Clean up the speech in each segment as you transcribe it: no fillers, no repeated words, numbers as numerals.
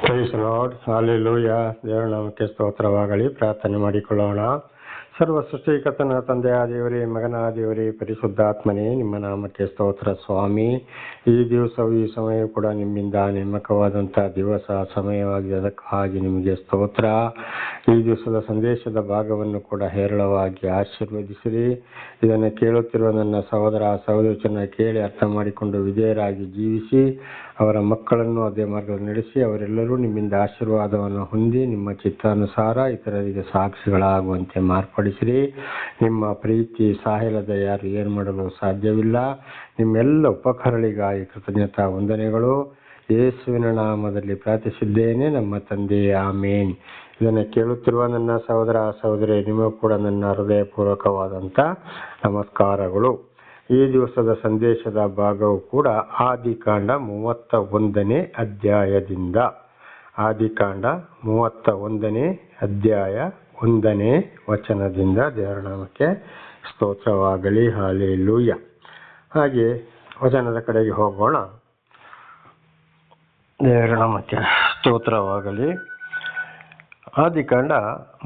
Price lord, hallelujah. ದೇವರ ನಾಮಕ್ಕೆ ಸ್ತೋತ್ರವಾಗಲಿ. ಪ್ರಾರ್ಥನೆ ಮಾಡಿಕೊಳ್ಳೋಣ. ಸರ್ವ ಸೃಷ್ಟಿಕರ್ತನ ತಂದೆಯ ದೇವರೇ, ಮಗನ ದೇವರೇ, ಪರಿಶುದ್ಧಾತ್ಮನೇ, ನಿಮ್ಮ ನಾಮಕ್ಕೆ ಸ್ತೋತ್ರ ಸ್ವಾಮಿ. ಈ ದಿವಸವು ಈ ಸಮಯ ಕೂಡ ನಿಮ್ಮಿಂದ ನೇಮಕವಾದಂಥ ದಿವಸ ಸಮಯವಾಗಿ, ಅದಕ್ಕಾಗಿ ನಿಮಗೆ ಸ್ತೋತ್ರ. ಈ ದಿವಸದ ಸಂದೇಶದ ಭಾಗವನ್ನು ಕೂಡ ಹೇರಳವಾಗಿ ಆಶೀರ್ವದಿಸಿರಿ. ಇದನ್ನು ಕೇಳುತ್ತಿರುವ ನನ್ನ ಸಹೋದರ ಸಹೋದರರನ್ನು ಕೇಳಿ ಅರ್ಥ ಮಾಡಿಕೊಂಡು ವಿಧೇಯರಾಗಿ ಜೀವಿಸಿ ಅವರ ಮಕ್ಕಳನ್ನು ಅದೇ ಮಾರ್ಗದಲ್ಲಿ ನಡೆಸಿ ಅವರೆಲ್ಲರೂ ನಿಮ್ಮಿಂದ ಆಶೀರ್ವಾದವನ್ನು ಹೊಂದಿ ನಿಮ್ಮ ಚಿತ್ತಾನುಸಾರ ಇತರರಿಗೆ ಸಾಕ್ಷಿಗಳಾಗುವಂತೆ ಮಾರ್ಪಡಿಸಿರಿ. ನಿಮ್ಮ ಪ್ರೀತಿ ಸಾಹಿಲದ ಯಾರು ಏನು ಮಾಡಲು ಸಾಧ್ಯವಿಲ್ಲ. ನಿಮ್ಮೆಲ್ಲ ಉಪಕಾರಗಳಿಗಾಗಿ ಕೃತಜ್ಞತಾ ವಂದನೆಗಳು. ಯೇಸುವಿನ ನಾಮದಲ್ಲಿ ಪ್ರಾರ್ಥಿಸಿದ್ದೇನೆ, ನಮ್ಮ ತಂದೆ, ಆಮೇನ್. ಇದನ್ನು ಕೇಳುತ್ತಿರುವ ನನ್ನ ಸಹೋದರ ಸಹೋದರಿ, ನಿಮಗೂ ಕೂಡ ನನ್ನ ಹೃದಯಪೂರ್ವಕವಾದಂಥ ನಮಸ್ಕಾರಗಳು. ಈ ದಿವಸದ ಸಂದೇಶದ ಭಾಗವು ಕೂಡ ಆದಿಕಾಂಡ 31ನೇ ಅಧ್ಯಾಯದಿಂದ, ಆದಿಕಾಂಡ 31ನೇ ಅಧ್ಯಾಯ 1ನೇ ವಚನದಿಂದ. ದೇವರ ನಾಮಕ್ಕೆ ಸ್ತೋತ್ರವಾಗಲಿ. ಹಾಲೆಲೂಯ. ಹಾಗೆ ವಚನದ ಕಡೆಗೆ ಹೋಗೋಣ. ದೇವರ ನಾಮಕ್ಕೆ ಸ್ತೋತ್ರವಾಗಲಿ. ಆದಿಕಾಂಡ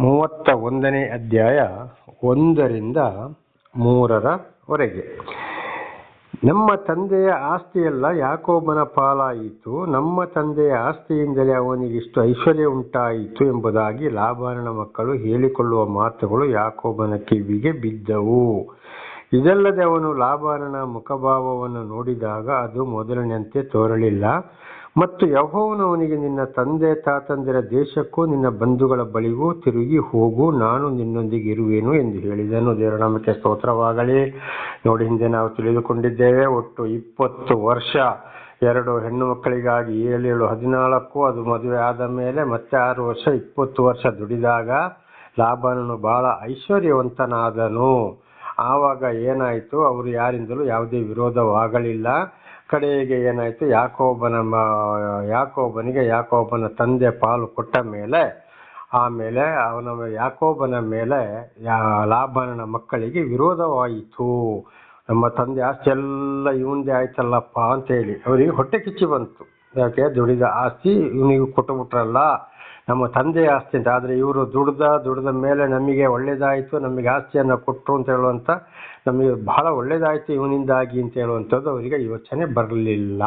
31ನೇ ಅಧ್ಯಾಯ 1ರಿಂದ 3ರವರೆಗೆ. ನಮ್ಮ ತಂದೆಯ ಆಸ್ತಿಯೆಲ್ಲ ಯಾಕೋಬನ ಪಾಲಾಯಿತು, ನಮ್ಮ ತಂದೆಯ ಆಸ್ತಿಯಿಂದಲೇ ಅವನಿಗೆ ಇಷ್ಟು ಐಶ್ವರ್ಯ ಉಂಟಾಯಿತು ಎಂಬುದಾಗಿ ಲಾಬಾನನ ಮಕ್ಕಳು ಹೇಳಿಕೊಳ್ಳುವ ಮಾತುಗಳು ಯಾಕೋಬನ ಕಿವಿಗೆ ಬಿದ್ದವು. ಇದಲ್ಲದೆ ಅವನು ಲಾಬಾನನ ಮುಖಭಾವವನ್ನು ನೋಡಿದಾಗ ಅದು ಮೊದಲಿನಂತೆ ತೋರಲಿಲ್ಲ. ಮತ್ತು ಯೆಹೋವನು ಅವನಿಗೆ, ನಿನ್ನ ತಂದೆ ತಾತಂದಿರ ದೇಶಕ್ಕೂ ನಿನ್ನ ಬಂಧುಗಳ ಬಳಿಗೂ ತಿರುಗಿ ಹೋಗು, ನಾನು ನಿನ್ನೊಂದಿಗೆ ಇರುವೆನು ಎಂದು ಹೇಳಿದನು. ದೇವರ ನಾಮಕ್ಕೆ ಸ್ತೋತ್ರವಾಗಲಿ. ನೋಡಿ, ಹಿಂದೆ ನಾವು ತಿಳಿದುಕೊಂಡಿದ್ದೇವೆ, ಒಟ್ಟು 20 ವರ್ಷ 2 ಹೆಣ್ಣು ಮಕ್ಕಳಿಗಾಗಿ 7 14, ಅದು ಮದುವೆ ಆದ ಮೇಲೆ ಮತ್ತೆ 6 ವರ್ಷ 20 ವರ್ಷ ದುಡಿದಾಗ ಲಾಬಾನನು ಬಹಳ ಐಶ್ವರ್ಯವಂತನಾದನು. ಆವಾಗ ಏನಾಯಿತು, ಅವರು ಯಾರಿಂದಲೂ ಯಾವುದೇ ವಿರೋಧವಾಗಲಿಲ್ಲ. ಕಡೆಗೆ ಏನಾಯಿತು, ಯಾಕೋಬನಿಗೆ ಯಾಕೋಬನ ತಂದೆ ಪಾಲು ಕೊಟ್ಟ ಮೇಲೆ, ಆಮೇಲೆ ಯಾಕೋಬನ ಮೇಲೆ ಲಾಬಾನನ ಮಕ್ಕಳಿಗೆ ವಿರೋಧವಾಯಿತು. ನಮ್ಮ ತಂದೆ ಆಸ್ತಿ ಎಲ್ಲ ಇವಂದೇ ಆಯ್ತಲ್ಲಪ್ಪ ಅಂತೇಳಿ ಅವರಿಗೆ ಹೊಟ್ಟೆ ಕಿಚ್ಚಿ ಬಂತು. ಯಾಕೆ, ದುಡಿದ ಆಸ್ತಿ ಇವನಿಗೂ ಕೊಟ್ಟುಬಿಟ್ರಲ್ಲ, ನಮ್ಮ ತಂದೆಯ ಆಸ್ತಿ ಅಂತ. ಆದರೆ ಇವರು ದುಡಿದ ಮೇಲೆ ನಮಗೆ ಒಳ್ಳೇದಾಯಿತು, ನಮಗೆ ಆಸ್ತಿಯನ್ನು ಕೊಟ್ಟರು ಅಂತ ಹೇಳುವಂಥ, ನಮಗೆ ಬಹಳ ಒಳ್ಳೇದಾಯಿತು ಇವನಿಂದಾಗಿ ಅಂತ ಹೇಳುವಂಥದ್ದು ಅವರಿಗೆ ಯೋಚನೆ ಬರಲಿಲ್ಲ.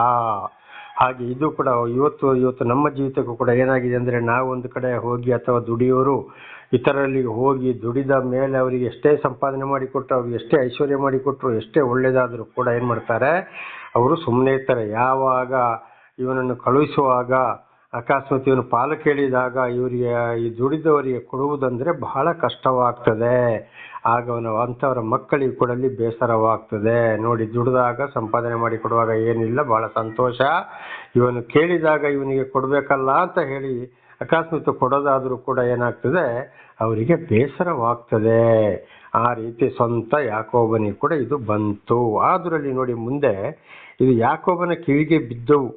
ಹಾಗೆ ಇದು ಕೂಡ ಇವತ್ತು ನಮ್ಮ ಜೀವಿತಕ್ಕೂ ಕೂಡ ಏನಾಗಿದೆ ಅಂದರೆ, ನಾವು ಒಂದು ಕಡೆ ಹೋಗಿ ಅಥವಾ ದುಡಿಯೋರು ಇತರರಿಗೆ ಹೋಗಿ ದುಡಿದ ಮೇಲೆ ಅವರಿಗೆ ಎಷ್ಟೇ ಸಂಪಾದನೆ ಮಾಡಿಕೊಟ್ರು, ಅವ್ರಿಗೆ ಎಷ್ಟೇ ಐಶ್ವರ್ಯ ಮಾಡಿಕೊಟ್ರು, ಎಷ್ಟೇ ಒಳ್ಳೇದಾದರೂ ಕೂಡ ಏನು ಮಾಡ್ತಾರೆ, ಅವರು ಸುಮ್ಮನೆ ಇರ್ತಾರೆ. ಯಾವಾಗ ಇವನನ್ನು ಕಳುಹಿಸುವಾಗ ಅಕಸ್ಮಾತ್ ಇವನು ಪಾಲು ಕೇಳಿದಾಗ ಇವರಿಗೆ ಈ ದುಡಿದವರಿಗೆ ಕೊಡುವುದಂದರೆ ಬಹಳ ಕಷ್ಟವಾಗ್ತದೆ. ಆಗ ಅಂಥವರ ಮಕ್ಕಳಿಗೆ ಕೊಡಲಿ ಬೇಸರವಾಗ್ತದೆ. ನೋಡಿ, ದುಡಿದಾಗ ಸಂಪಾದನೆ ಮಾಡಿ ಕೊಡುವಾಗ ಏನಿಲ್ಲ, ಬಹಳ ಸಂತೋಷ. ಇವನು ಕೇಳಿದಾಗ ಇವನಿಗೆ ಕೊಡಬೇಕಲ್ಲ ಅಂತ ಹೇಳಿ ಅಕಸ್ಮಾತ್ ಕೊಡೋದಾದರೂ ಕೂಡ ಏನಾಗ್ತದೆ, ಅವರಿಗೆ ಬೇಸರವಾಗ್ತದೆ. ಆ ರೀತಿ ಸ್ವಂತ ಯಾಕೋಬನಿಗೆ ಕೂಡ ಇದು ಬಂತು. ಅದರಲ್ಲಿ ನೋಡಿ, ಮುಂದೆ ಇದು ಯಾಕೋಬನ ಕಿವಿಗೆ ಬಿದ್ದವು.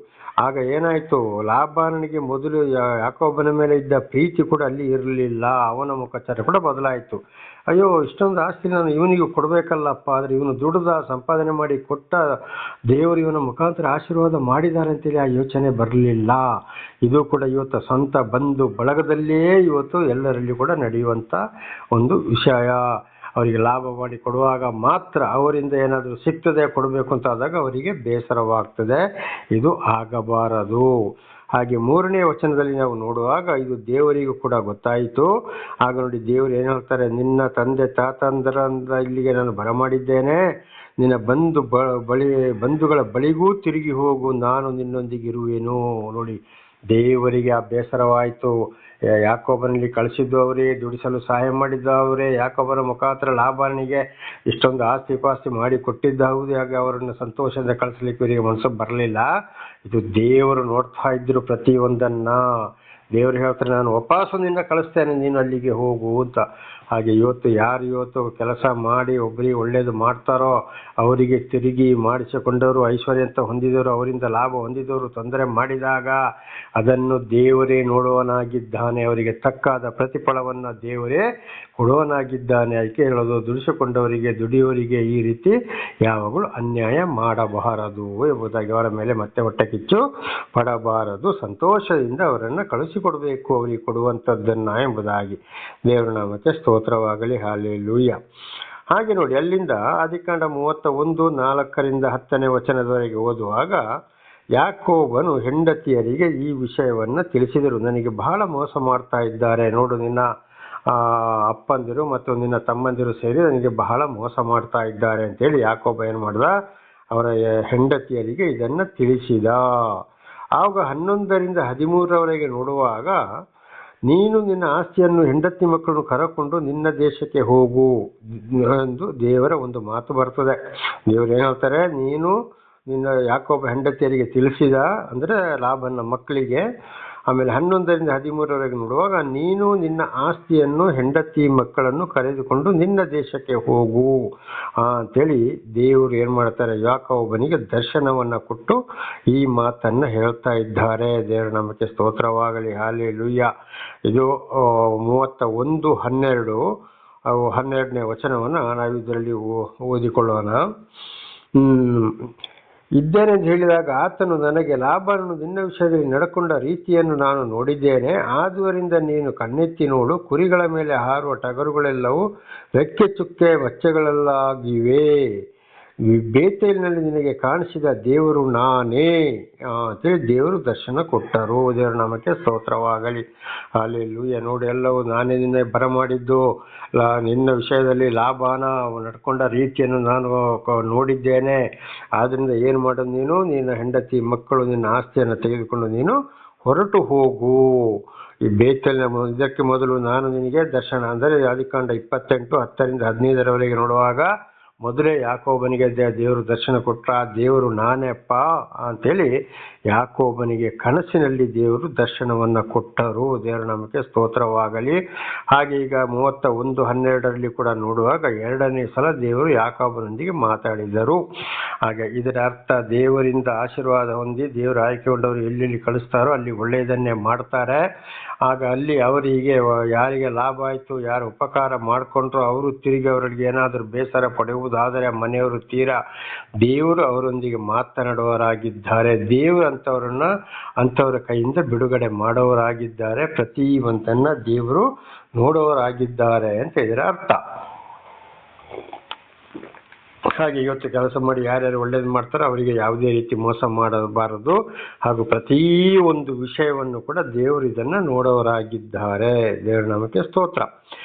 ಆಗ ಏನಾಯಿತು, ಲಾಬಾನನಿಗೆ ಮೊದಲು ಯಾಕೋಬನ ಮೇಲೆ ಇದ್ದ ಪ್ರೀತಿ ಕೂಡ ಅಲ್ಲಿ ಇರಲಿಲ್ಲ. ಅವನ ಮುಖಚಾರ ಕೂಡ ಬದಲಾಯಿತು. ಅಯ್ಯೋ, ಇಷ್ಟೊಂದು ಆಸ್ತಿ ನಾನು ಇವನಿಗೆ ಕೊಡಬೇಕಲ್ಲಪ್ಪ, ಆದರೆ ಇವನು ದುಡಿದ ಸಂಪಾದನೆ ಮಾಡಿ ಕೊಟ್ಟ, ದೇವರು ಇವನ ಮುಖಾಂತರ ಆಶೀರ್ವಾದ ಮಾಡಿದ್ದಾರೆ ಅಂತೇಳಿ ಆ ಯೋಚನೆ ಬರಲಿಲ್ಲ. ಇದು ಕೂಡ ಇವತ್ತು ಸ್ವಂತ ಬಂಧು ಬಳಗದಲ್ಲೇ ಇವತ್ತು ಎಲ್ಲರಲ್ಲಿ ಕೂಡ ನಡೆಯುವಂಥ ಒಂದು ವಿಷಯ. ಅವರಿಗೆ ಲಾಭ ಮಾಡಿ ಕೊಡುವಾಗ ಮಾತ್ರ ಅವರಿಂದ ಏನಾದರೂ ಸಿಗ್ತದೆ ಕೊಡಬೇಕು ಅಂತ ಆದಾಗ ಅವರಿಗೆ ಬೇಸರವಾಗ್ತದೆ. ಇದು ಆಗಬಾರದು. ಹಾಗೆ 3ನೇ ವಚನದಲ್ಲಿ ನಾವು ನೋಡುವಾಗ ಇದು ದೇವರಿಗೂ ಕೂಡ ಗೊತ್ತಾಯಿತು. ಆಗ ನೋಡಿ, ದೇವರು ಏನು ಹೇಳ್ತಾರೆ, ನಿನ್ನ ತಂದೆ ತಾತಂದರಿಂದ ಇಲ್ಲಿಗೆ ನಾನು ಬರಮಾಡಿದ್ದೇನೆ, ನಿನ್ನ ಬಂಧುಗಳ ಬಳಿಗೂ ತಿರುಗಿ ಹೋಗು, ನಾನು ನಿನ್ನೊಂದಿಗೆ ಇರುವೆನು. ನೋಡಿ, ದೇವರಿಗೆ ಆ ಬೇಸರವಾಯಿತು. ಯಾಕೋಬನಲ್ಲಿ ಕಳಿಸಿದ್ದು ಅವರೇ, ದುಡಿಸಲು ಸಹಾಯ ಮಾಡಿದ್ದು ಅವರೇ, ಯಾಕೋಬನ ಮುಖಾಂತರ ಲಾಬಾನನಿಗೆ ಇಷ್ಟೊಂದು ಆಸ್ತಿ ಪಾಸ್ತಿ ಮಾಡಿ ಕೊಟ್ಟಿದ್ದ ಹೌದು. ಹಾಗೆ ಅವರನ್ನು ಸಂತೋಷದಿಂದ ಕಳಿಸ್ಲಿಕ್ಕೆ ಇವರಿಗೆ ಮನಸ್ಸು ಬರಲಿಲ್ಲ. ಇದು ದೇವರು ನೋಡ್ತಾ ಇದ್ರು ಪ್ರತಿಯೊಂದನ್ನ. ದೇವರು ಹೇಳ್ತಾರೆ, ನಾನು ವಾಪಸ್ಸು ನಿನ್ನ ಕಳಿಸ್ತೇನೆ, ನೀನು ಅಲ್ಲಿಗೆ ಹೋಗು ಅಂತ. ಹಾಗೆ ಯಾರು ಕೆಲಸ ಮಾಡಿ ಒಬ್ಬರಿಗೆ ಒಳ್ಳೇದು ಮಾಡ್ತಾರೋ ಅವರಿಗೆ ತಿರುಗಿ ಮಾಡಿಸಿಕೊಂಡವರು, ಐಶ್ವರ್ಯ ಅಂತ ಹೊಂದಿದವರು, ಅವರಿಂದ ಲಾಭ ಹೊಂದಿದವರು ತೊಂದರೆ ಮಾಡಿದಾಗ ಅದನ್ನು ದೇವರೇ ನೋಡುವನಾಗಿದ್ದಾನೆ, ಅವರಿಗೆ ತಕ್ಕಾದ ಪ್ರತಿಫಲವನ್ನು ದೇವರೇ ಕೊಡುವನಾಗಿದ್ದಾನೆ. ಅದಕ್ಕೆ ಹೇಳೋದು, ದುಡಿಸಿಕೊಂಡವರಿಗೆ ದುಡಿಯೋರಿಗೆ ಈ ರೀತಿ ಯಾವಾಗಲೂ ಅನ್ಯಾಯ ಮಾಡಬಾರದು ಎಂಬುದಾಗಿ, ಅವರ ಮೇಲೆ ಮತ್ತೆ ಹೊಟ್ಟೆ ಕಿಚ್ಚು ಪಡಬಾರದು, ಸಂತೋಷದಿಂದ ಅವರನ್ನು ಕಳಿಸಿಕೊಡಬೇಕು ಅವರಿಗೆ ಕೊಡುವಂಥದ್ದನ್ನು ಎಂಬುದಾಗಿ. ದೇವರ ನಾಮಕ್ಕೆ ಸ್ತೋತ್ರವಾಗಲಿ. ಹಾಲೆಲೂಯ. ಹಾಗೆ ನೋಡಿ, ಅಲ್ಲಿಂದ ಆದಿಕಾಂಡ 31:4-10 ವಚನದವರೆಗೆ ಓದುವಾಗ ಯಾಕೋಬನು ಹೆಂಡತಿಯರಿಗೆ ಈ ವಿಷಯವನ್ನು ತಿಳಿಸಿದರು. ನನಗೆ ಬಹಳ ಮೋಸ ಮಾಡ್ತಾ ಇದ್ದಾರೆ ನೋಡು, ನಿನ್ನ ಅಪ್ಪಂದಿರು ಮತ್ತು ನಿನ್ನ ತಮ್ಮಂದಿರು ಸೇರಿ ನನಗೆ ಬಹಳ ಮೋಸ ಮಾಡ್ತಾ ಇದ್ದಾರೆ ಅಂತೇಳಿ ಯಾಕೋಬ ಏನು ಮಾಡ್ದ, ಅವರ ಹೆಂಡತಿಯರಿಗೆ ಇದನ್ನು ತಿಳಿಸಿದ. ಆವಾಗ 11-13 ನೋಡುವಾಗ, ನೀನು ನಿನ್ನ ಆಸ್ತಿಯನ್ನು ಹೆಂಡತಿ ಮಕ್ಕಳನ್ನು ಕರಕೊಂಡು ನಿನ್ನ ದೇಶಕ್ಕೆ ಹೋಗು ಎಂದು ದೇವರ ಒಂದು ಮಾತು ಬರ್ತದೆ. ದೇವರು ಏನು ಹೇಳ್ತಾರೆ, ನೀನು ನಿನ್ನ ಯಾಕೋಬ ಹೆಂಡತಿಯರಿಗೆ ತಿಳಿಸಿದ ಅಂದರೆ ಲಾಭನ ಮಕ್ಕಳಿಗೆ. ಆಮೇಲೆ 11-13 ನೋಡುವಾಗ, ನೀನು ನಿನ್ನ ಆಸ್ತಿಯನ್ನು ಹೆಂಡತಿ ಮಕ್ಕಳನ್ನು ಕರೆದುಕೊಂಡು ನಿನ್ನ ದೇಶಕ್ಕೆ ಹೋಗು ಅಂತೇಳಿ ದೇವರು ಏನು ಮಾಡ್ತಾರೆ, ಯಾಕೋಬನಿಗೆ ದರ್ಶನವನ್ನು ಕೊಟ್ಟು ಈ ಮಾತನ್ನು ಹೇಳ್ತಾ ಇದ್ದಾರೆ. ದೇವರ ನಾಮಕ್ಕೆ ಸ್ತೋತ್ರವಾಗಲಿ. ಹಾಲೆಲೂಯ. ಇದು 31:12 ವಚನವನ್ನು ನಾವು ಇದರಲ್ಲಿ ಓದಿಕೊಳ್ಳೋಣ. ಇದ್ದೇನೆ ಎಂದು ಹೇಳಿದಾಗ ಆತನು ನನಗೆ, ಲಾಬಾನನು ನಿನ್ನ ವಿಷಯದಲ್ಲಿ ನಡ್ಕೊಂಡ ರೀತಿಯನ್ನು ನಾನು ನೋಡಿದ್ದೇನೆ. ಆದುದರಿಂದ ನೀನು ಕಣ್ಣೆತ್ತಿ ನೋಡು, ಕುರಿಗಳ ಮೇಲೆ ಹಾರುವ ಟಗರುಗಳೆಲ್ಲವೂ ರೆಕ್ಕೆ ಚುಕ್ಕೆ ಮಚ್ಚೆಗಳಲ್ಲಾಗಿವೆ. ಬೇತೇಲಿನಲ್ಲಿ ನಿನಗೆ ಕಾಣಿಸಿದ ದೇವರು ನಾನೇ ಅಂತೇಳಿ ದೇವರು ದರ್ಶನ ಕೊಟ್ಟರು. ದೇವರ ನಾಮಕ್ಕೆ ಸ್ತೋತ್ರವಾಗಲಿ. ಹಾಲೆಲೂಯ. ನೋಡಿ, ಎಲ್ಲವೂ ನಾನೇ ನಿನ್ನೆ ಬರಮಾಡಿದ್ದು, ನಿನ್ನ ವಿಷಯದಲ್ಲಿ ಲಾಭಾನ ನಡ್ಕೊಂಡ ರೀತಿಯನ್ನು ನಾನು ನೋಡಿದ್ದೇನೆ. ಆದ್ದರಿಂದ ಏನು ಮಾಡೋದು, ನೀನು ನಿನ್ನ ಹೆಂಡತಿ ಮಕ್ಕಳು ನಿನ್ನ ಆಸ್ತಿಯನ್ನು ತೆಗೆದುಕೊಂಡು ನೀನು ಹೊರಟು ಹೋಗು. ಈ ಬೇತೇಲಿನ ಇದಕ್ಕೆ ಮೊದಲು ನಾನು ನಿನಗೆ ದರ್ಶನ ಅಂದರೆ ಆದಿಕಾಂಡ 28:10-15 ನೋಡುವಾಗ ಮೊದಲೇ ಯಾಕೋಬನಿಗೆ ದೇವರು ದರ್ಶನ ಕೊಟ್ಟ. ದೇವರು ನಾನೇ ಅಪ್ಪ ಅಂತೇಳಿ ಯಾಕೋಬನಿಗೆ ಕನಸಿನಲ್ಲಿ ದೇವರು ದರ್ಶನವನ್ನು ಕೊಟ್ಟರು. ದೇವರ ನಾಮಕ್ಕೆ ಸ್ತೋತ್ರವಾಗಲಿ. ಹಾಗೆ ಈಗ 31:12 ಕೂಡ ನೋಡುವಾಗ 2ನೇ ಸಲ ದೇವರು ಯಾಕೋಬನೊಂದಿಗೆ ಮಾತಾಡಿದರು. ಹಾಗೆ ಇದರ ಅರ್ಥ, ದೇವರಿಂದ ಆಶೀರ್ವಾದ ಹೊಂದಿ ದೇವರು ಆಯ್ಕೆಗೊಂಡವರು ಎಲ್ಲೆಲ್ಲಿ ಕಳಿಸ್ತಾರೋ ಅಲ್ಲಿ ಒಳ್ಳೆಯದನ್ನೇ ಮಾಡ್ತಾರೆ. ಆಗ ಅಲ್ಲಿ ಅವರಿಗೆ ಯಾರಿಗೆ ಲಾಭ ಆಯಿತು, ಯಾರು ಉಪಕಾರ ಮಾಡಿಕೊಂಡ್ರು ಅವರು ತಿರುಗಿ ಅವರಿಗೆ ಏನಾದರೂ ಬೇಸರ ಪಡೆಯುವುದಾದರೆ ಮನೆಯವರು ತೀರಾ ದೇವರು ಅವರೊಂದಿಗೆ ಮಾತನಾಡುವವರಾಗಿದ್ದಾರೆ. ದೇವರು ಅಂಥವರ ಕೈಯಿಂದ ಬಿಡುಗಡೆ ಮಾಡೋರಾಗಿದ್ದಾರೆ. ಪ್ರತಿಯೊಂದನ್ನು ದೇವರು ನೋಡೋರಾಗಿದ್ದಾರೆ ಅಂತ ಇದರ ಅರ್ಥ. ಹಾಗೆ ಇವತ್ತು ಕೆಲಸ ಮಾಡಿ ಯಾರ್ಯಾರು ಒಳ್ಳೇದು ಮಾಡ್ತಾರೋ ಅವರಿಗೆ ಯಾವುದೇ ರೀತಿ ಮೋಸ ಮಾಡಬಾರದು. ಹಾಗೂ ಪ್ರತಿಯೊಂದು ವಿಷಯವನ್ನು ಕೂಡ ದೇವರು ಇದನ್ನು ನೋಡೋರಾಗಿದ್ದಾರೆ. ದೇವರ ನಾಮಕ್ಕೆ ಸ್ತೋತ್ರ.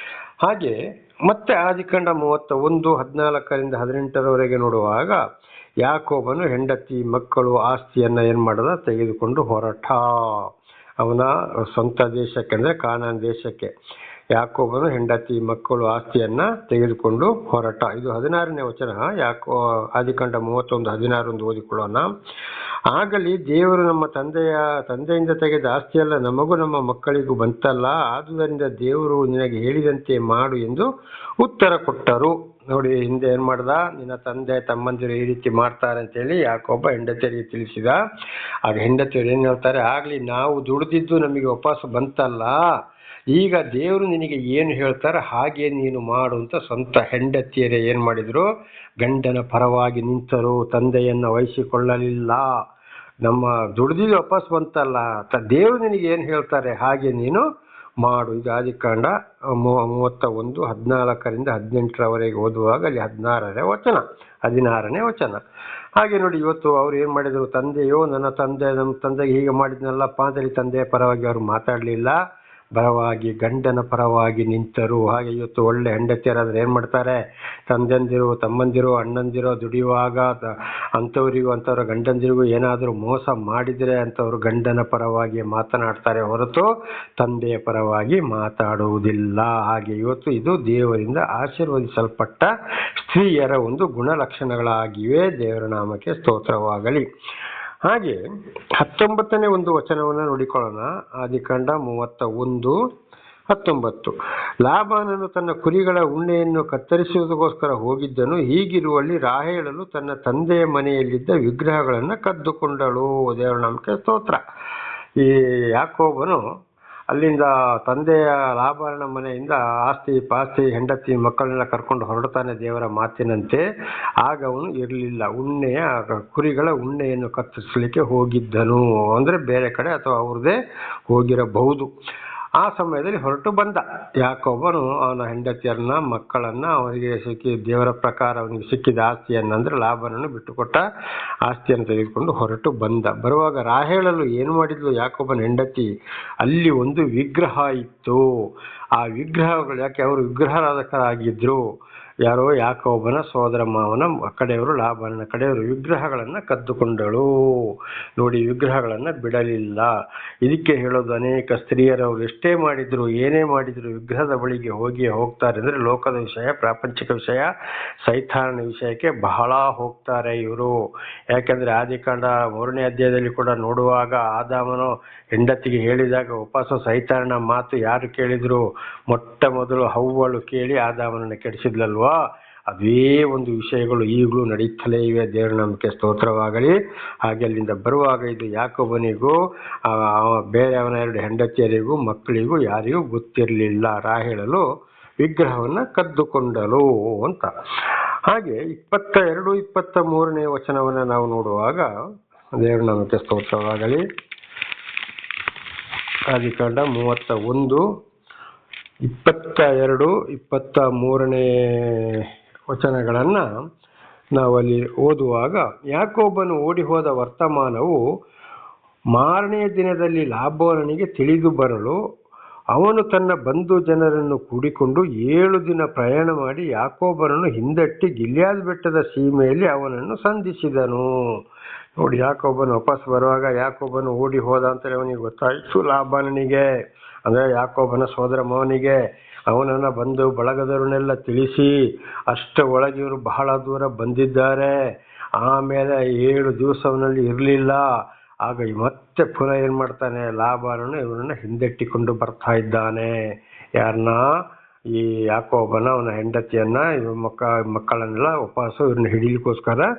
ಹಾಗೆ ಮತ್ತೆ ಆದಿಕಾಂಡ 31:14-18 ನೋಡುವಾಗ ಯಾಕೋಬನು ಹೆಂಡತಿ ಮಕ್ಕಳು ಆಸ್ತಿಯನ್ನು ಏನು ಮಾಡದ, ತೆಗೆದುಕೊಂಡು ಹೊರಟ. ಅವನ ಸ್ವಂತ ದೇಶಕ್ಕೆ ಅಂದರೆ ಕಾನಾನ್ ದೇಶಕ್ಕೆ ಯಾಕೋಬನು ಹೆಂಡತಿ ಮಕ್ಕಳು ಆಸ್ತಿಯನ್ನು ತೆಗೆದುಕೊಂಡು ಹೊರಟ. ಇದು 16ನೇ ವಚನ. ಆದಿಕಾಂಡ 31:16 ಓದಿಕೊಳ್ಳೋಣ. ಆಗಲಿ ದೇವರು ನಮ್ಮ ತಂದೆಯಿಂದ ತೆಗೆದ ಆಸ್ತಿಯೆಲ್ಲ ನಮಗೂ ನಮ್ಮ ಮಕ್ಕಳಿಗೂ ಬಂತಲ್ಲ, ಆದುದರಿಂದ ದೇವರು ನಿನಗೆ ಹೇಳಿದಂತೆ ಮಾಡು ಎಂದು ಉತ್ತರ ಕೊಟ್ಟರು. ನೋಡಿ, ಹಿಂದೆ ಏನು ಮಾಡ್ದ, ನಿನ್ನ ತಂದೆ ತಮ್ಮಂದಿರು ಈ ರೀತಿ ಮಾಡ್ತಾರೆ ಅಂತೇಳಿ ಯಾಕೋಬ ಹೆಂಡತಿಯರಿಗೆ ತಿಳಿಸಿದ. ಆಗ ಹೆಂಡತಿಯರು ಏನು ಹೇಳ್ತಾರೆ, ಆಗಲಿ ನಾವು ದುಡಿದಿದ್ದು ನಮಗೆ ವಾಪಸ್ ಬಂತಲ್ಲ, ಈಗ ದೇವರು ನಿನಗೆ ಏನು ಹೇಳ್ತಾರೆ ಹಾಗೆ ನೀನು ಮಾಡು ಅಂತ ಸ್ವಂತ ಹೆಂಡತಿಯರೇ ಏನು ಮಾಡಿದ್ರು, ಗಂಡನ ಪರವಾಗಿ ನಿಂತರು. ತಂದೆಯನ್ನು ವಹಿಸಿಕೊಳ್ಳಲಿಲ್ಲ. ನಮ್ಮ ದುಡ್ದಿದ್ದು ವಾಪಸ್ ಬಂತಲ್ಲ, ದೇವರು ನಿನಗೆ ಏನು ಹೇಳ್ತಾರೆ ಹಾಗೆ ನೀನು ಮಾಡು. ಇದು ಆದಿಕಾಂಡ 31:14-18 ಓದುವಾಗ ಅಲ್ಲಿ 16ನೇ ವಚನ. ಹಾಗೆ ನೋಡಿ, ಇವತ್ತು ಅವ್ರು ಏನು ಮಾಡಿದರು, ನಮ್ಮ ತಂದೆಗೆ ಹೀಗೆ ಮಾಡಿದ್ನಲ್ಲಪ್ಪ ಅಂತೇಳಿ ತಂದೆಯ ಪರವಾಗಿ ಅವರು ಮಾತಾಡಲಿಲ್ಲ, ಪರವಾಗಿ ಗಂಡನ ಪರವಾಗಿ ನಿಂತರು. ಹಾಗೆ ಇವತ್ತು ಒಳ್ಳೆ ಹೆಂಡತಿಯರಾದ್ರೆ ಏನು ಮಾಡ್ತಾರೆ, ತಂದೆಂದಿರು ತಮ್ಮಂದಿರು ಅಣ್ಣಂದಿರು ದುಡಿಯುವಾಗ ಅಂಥವ್ರ ಗಂಡಂದಿರಿಗೂ ಏನಾದರೂ ಮೋಸ ಮಾಡಿದರೆ ಅಂಥವ್ರು ಗಂಡನ ಪರವಾಗಿ ಮಾತನಾಡ್ತಾರೆ ಹೊರತು ತಂದೆಯ ಪರವಾಗಿ ಮಾತಾಡುವುದಿಲ್ಲ. ಹಾಗೆ ಇವತ್ತು ಇದು ದೇವರಿಂದ ಆಶೀರ್ವದಿಸಲ್ಪಟ್ಟ ಸ್ತ್ರೀಯರ ಒಂದು ಗುಣಲಕ್ಷಣಗಳಾಗಿವೆ. ದೇವರ ನಾಮಕ್ಕೆ ಸ್ತೋತ್ರವಾಗಲಿ. ಹಾಗೆ 19ನೇ ಒಂದು ವಚನವನ್ನು ನೋಡಿಕೊಳ್ಳೋಣ. ಆದಿಕಾಂಡ 31 19. ಲಾಬಾನನು ತನ್ನ ಕುರಿಗಳ ಉಣ್ಣೆಯನ್ನು ಕತ್ತರಿಸುವುದಕ್ಕೋಸ್ಕರ ಹೋಗಿದ್ದನು. ಹೀಗಿರುವಲ್ಲಿ ರಾಹೇಲಳು ತನ್ನ ತಂದೆಯ ಮನೆಯಲ್ಲಿದ್ದ ವಿಗ್ರಹಗಳನ್ನು ಕದ್ದುಕೊಂಡಳು. ದೇವರ ನಾಮಕ್ಕೆ ಸ್ತೋತ್ರ. ಈ ಯಾಕೋಬನು ಅಲ್ಲಿಂದ ತಂದೆಯ ಲಾಬಾನನ ಮನೆಯಿಂದ ಆಸ್ತಿ ಪಾಸ್ತಿ ಹೆಂಡತಿ ಮಕ್ಕಳನ್ನೆಲ್ಲ ಕರ್ಕೊಂಡು ಹೊರಡ್ತಾನೆ ದೇವರ ಮಾತಿನಂತೆ. ಆಗ ಅವನು ಇರಲಿಲ್ಲ. ಕುರಿಗಳ ಉಣ್ಣೆಯನ್ನು ಕತ್ತರಿಸಲಿಕ್ಕೆ ಹೋಗಿದ್ದನು. ಅಂದರೆ ಬೇರೆ ಕಡೆ ಅಥವಾ ಅವ್ರದ್ದೇ ಹೋಗಿರಬಹುದು. ಆ ಸಮಯದಲ್ಲಿ ಹೊರಟು ಬಂದ ಯಾಕೋಬನು ಅವನ ಹೆಂಡತಿಯರನ್ನ ಮಕ್ಕಳನ್ನ ಅವನಿಗೆ ದೇವರ ಪ್ರಕಾರ ಅವನಿಗೆ ಸಿಕ್ಕಿದ ಆಸ್ತಿಯನ್ನು ಅಂದರೆ ಲಾಭನನ್ನು ಬಿಟ್ಟುಕೊಟ್ಟ ಆಸ್ತಿಯನ್ನು ತೆಗೆದುಕೊಂಡು ಹೊರಟು ಬಂದ. ಬರುವಾಗ ರಾಹೇಲಳು ಏನು ಮಾಡಿದ್ಲು? ಯಾಕೋಬನ ಹೆಂಡತಿ, ಅಲ್ಲಿ ಒಂದು ವಿಗ್ರಹ ಇತ್ತು. ಆ ವಿಗ್ರಹಗಳು, ಯಾಕೆ ಅವರು ವಿಗ್ರಹಾರಾಧಕರಾಗಿದ್ರು, ಯಾರೋ ಯಾಕೋಬನ ಸೋದರ ಮಾವನ ಕಡೆಯವರು, ಲಾಬಾನನ ಕಡೆಯವರು ವಿಗ್ರಹಗಳನ್ನು ಕದ್ದುಕೊಂಡಳು. ನೋಡಿ, ವಿಗ್ರಹಗಳನ್ನು ಬಿಡಲಿಲ್ಲ. ಇದಕ್ಕೆ ಹೇಳೋದು, ಅನೇಕ ಸ್ತ್ರೀಯರವರು ಎಷ್ಟೇ ಮಾಡಿದ್ರು ಏನೇ ಮಾಡಿದ್ರು ವಿಗ್ರಹದ ಬಳಿಗೆ ಹೋಗ್ತಾರೆ. ಅಂದರೆ ಲೋಕದ ವಿಷಯ, ಪ್ರಾಪಂಚಿಕ ವಿಷಯ, ಸೈತಾನನ ವಿಷಯಕ್ಕೆ ಬಹಳ ಹೋಗ್ತಾರೆ ಇವರು. ಯಾಕೆಂದರೆ ಆದಿಕಾಂಡ 3ನೇ ಅಧ್ಯಾಯದಲ್ಲಿ ಕೂಡ ನೋಡುವಾಗ ಆದಾಮನು ಹೆಂಡತಿಗೆ ಹೇಳಿದಾಗ ವಾಪಸ್ಸು ಸೈತಾನನ ಮಾತು ಯಾರು ಕೇಳಿದ್ರು? ಮೊಟ್ಟ ಮೊದಲು ಹವ್ವಳು ಕೇಳಿ ಆದಾಮನನ್ನು ಕೆಡಿಸಿದ್ಲಲ್ವಾ? ಅದೇ ಒಂದು ವಿಷಯಗಳು ಈಗಲೂ ನಡೀತಲೇ ಇವೆ. ದೇವರ ನಾಮಕ್ಕೆ ಸ್ತೋತ್ರವಾಗಲಿ. ಹಾಗೆ ಅಲ್ಲಿಂದ ಬರುವಾಗ ಇದು ಯಾಕೋಬನಿಗೂ ಬೇರೆ ಅವನ 2 ಹೆಂಡತಿಯರಿಗೂ ಮಕ್ಕಳಿಗೂ ಯಾರಿಗೂ ಗೊತ್ತಿರಲಿಲ್ಲ. ರಾಹೇಲಳು ವಿಗ್ರಹವನ್ನು ಕದ್ದುಕೊಂಡಳು ಅಂತ. ಹಾಗೆ 22, 23ನೇ ವಚನವನ್ನು ನಾವು ನೋಡುವಾಗ, ದೇವರ ನಾಮಕ್ಕೆ ಸ್ತೋತ್ರವಾಗಲಿ, ಆದಿಕಾಂಡ 31, 22, 23ನೇ ವಚನಗಳನ್ನು ನಾವಲ್ಲಿ ಓದುವಾಗ, ಯಾಕೋಬನು ಓಡಿ ಹೋದ ವರ್ತಮಾನವು ಮಾರನೆಯ ದಿನದಲ್ಲಿ ಲಾಬಾನನಿಗೆ ತಿಳಿದು ಬರಲು ಅವನು ತನ್ನ ಬಂಧು ಜನರನ್ನು ಕೂಡಿಕೊಂಡು 7 ದಿನ ಪ್ರಯಾಣ ಮಾಡಿ ಯಾಕೋಬನನ್ನು ಹಿಂದಟ್ಟಿ ಗಿಲ್ಯಾದ್ ಬೆಟ್ಟದ ಸೀಮೆಯಲ್ಲಿ ಅವನನ್ನು ಸಂಧಿಸಿದನು. ನೋಡಿ, ಯಾಕೋಬನು ವಾಪಸ್ ಬರುವಾಗ ಯಾಕೋಬನು ಓಡಿ ಹೋದ ಅಂತೇಳಿ ಅವನಿಗೆ ಗೊತ್ತಾಯಿತು. ಲಾಬಾನನಿಗೆ, ಅಂದರೆ ಯಾಕೋಬನ ಸೋದರ ಮಾವನಿಗೆ, ಅವನನ್ನು ಬಂದು ಬಳಗದವರನ್ನೆಲ್ಲ ತಿಳಿಸಿ ಅಷ್ಟ ಒಳಗೆ ಇವರು ಬಹಳ ದೂರ ಬಂದಿದ್ದಾರೆ. ಆಮೇಲೆ 7 ದಿವಸ ಅವನಲ್ಲಿ ಇರಲಿಲ್ಲ. ಆಗ ಮತ್ತೆ ಪುನಃ ಏನು ಮಾಡ್ತಾನೆ? ಲಾಬಾನನು ಇವನನ್ನು ಹಿಂದೆಟ್ಟಿಕೊಂಡು ಬರ್ತಾ ಇದ್ದಾನೆ. ಯಾರನ್ನ? ಈ ಯಾಕೋಬನ ಅವನ ಹೆಂಡತಿಯನ್ನ, ಮಕ್ಕಳನ್ನೆಲ್ಲ ವಾಪಸ್ಸು ಇವ್ರನ್ನ ಹಿಡಿಲಿಕ್ಕೋಸ್ಕರ